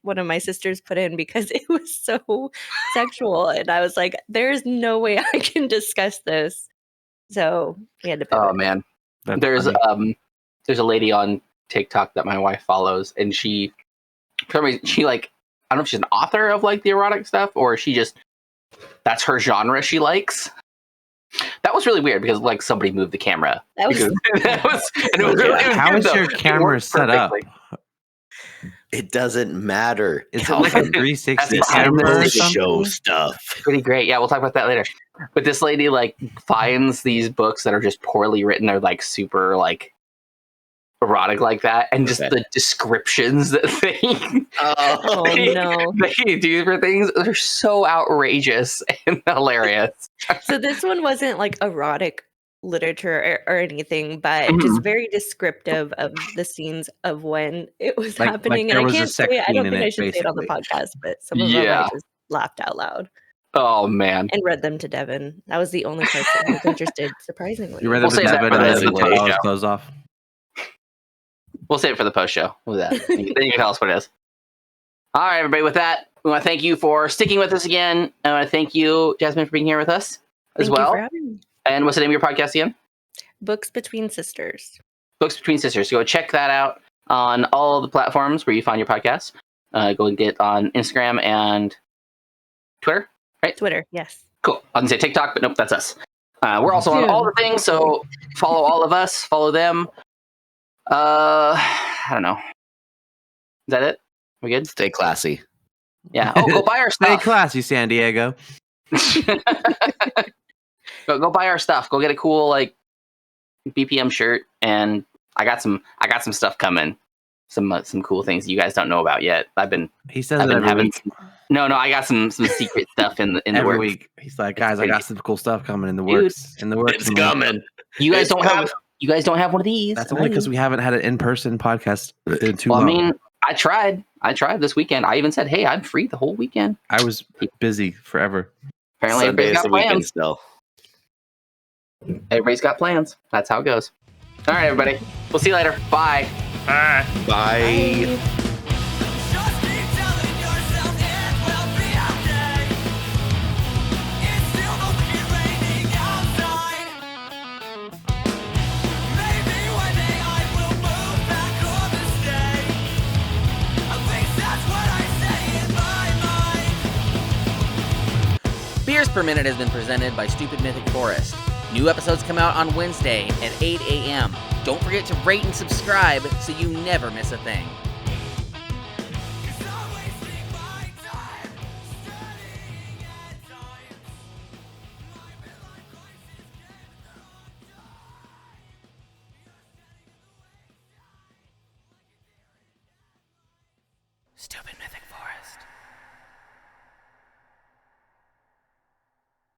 one of my sisters put in because it was so sexual, and I was like, "There's no way I can discuss this." So we had to pivot. Oh man, That's there's funny. there's a lady on TikTok that my wife follows, and she like, I don't know if she's an author of like the erotic stuff, or she just that's her genre she likes. That was really weird because like somebody moved the camera. That was How is your camera set up? It doesn't matter. Is it like a Calvin. 360 That's camera or This something? show stuff. Pretty great. Yeah, we'll talk about that later. But this lady like finds these books that are just poorly written. They're like super like erotic like that, and just the descriptions that they do for things are so outrageous and hilarious. So this one wasn't like erotic literature or anything, but just very descriptive of the scenes of when it was happening. there And I was a can't sex say, I scene don't in think I it, should say it on the basically. podcast, but some of them I just laughed out loud Oh man. and read them to Devin. That was the only part that he was interested, surprisingly. You read them to Devin and then take all his clothes off? We'll save it for the post show. With that, then you can tell us what it is. All right, everybody. With that, we want to thank you for sticking with us again. I want to thank you, Jazmyne, for being here with us as Thank well. you for having me. And what's the name of your podcast again? Books Between Sisters. Books Between Sisters. Go check that out on all the platforms where you find your podcasts. Go and get on Instagram and Twitter, right? Twitter, yes. Cool. I was going to say TikTok, but nope, that's us. We're also on all the things, so follow all of us. Follow them. I don't know. Is that it? We good? Stay classy. Yeah. Oh, go buy our stuff. Stay classy, San Diego. Go buy our stuff. Go get a cool like BPM shirt, and I got some stuff coming. Some cool things you guys don't know about yet. He says it every week. No, I got some secret stuff in the every works. week. He's like, guys, I got some cool stuff coming in the works. In the works, It's coming. You guys don't have one of these. That's only because we haven't had an in-person podcast in too long. I mean, I tried this weekend. I even said, "Hey, I'm free the whole weekend." I was busy forever. Apparently, Sunday everybody's is got the weekend plans. still. Everybody's got plans. That's how it goes. All right, everybody. We'll see you later. Bye. Bye. Bye. Beers Per Minute has been presented by Stupid Mythic Forest. New episodes come out on Wednesday at 8 a.m. Don't forget to rate and subscribe so you never miss a thing. Stupid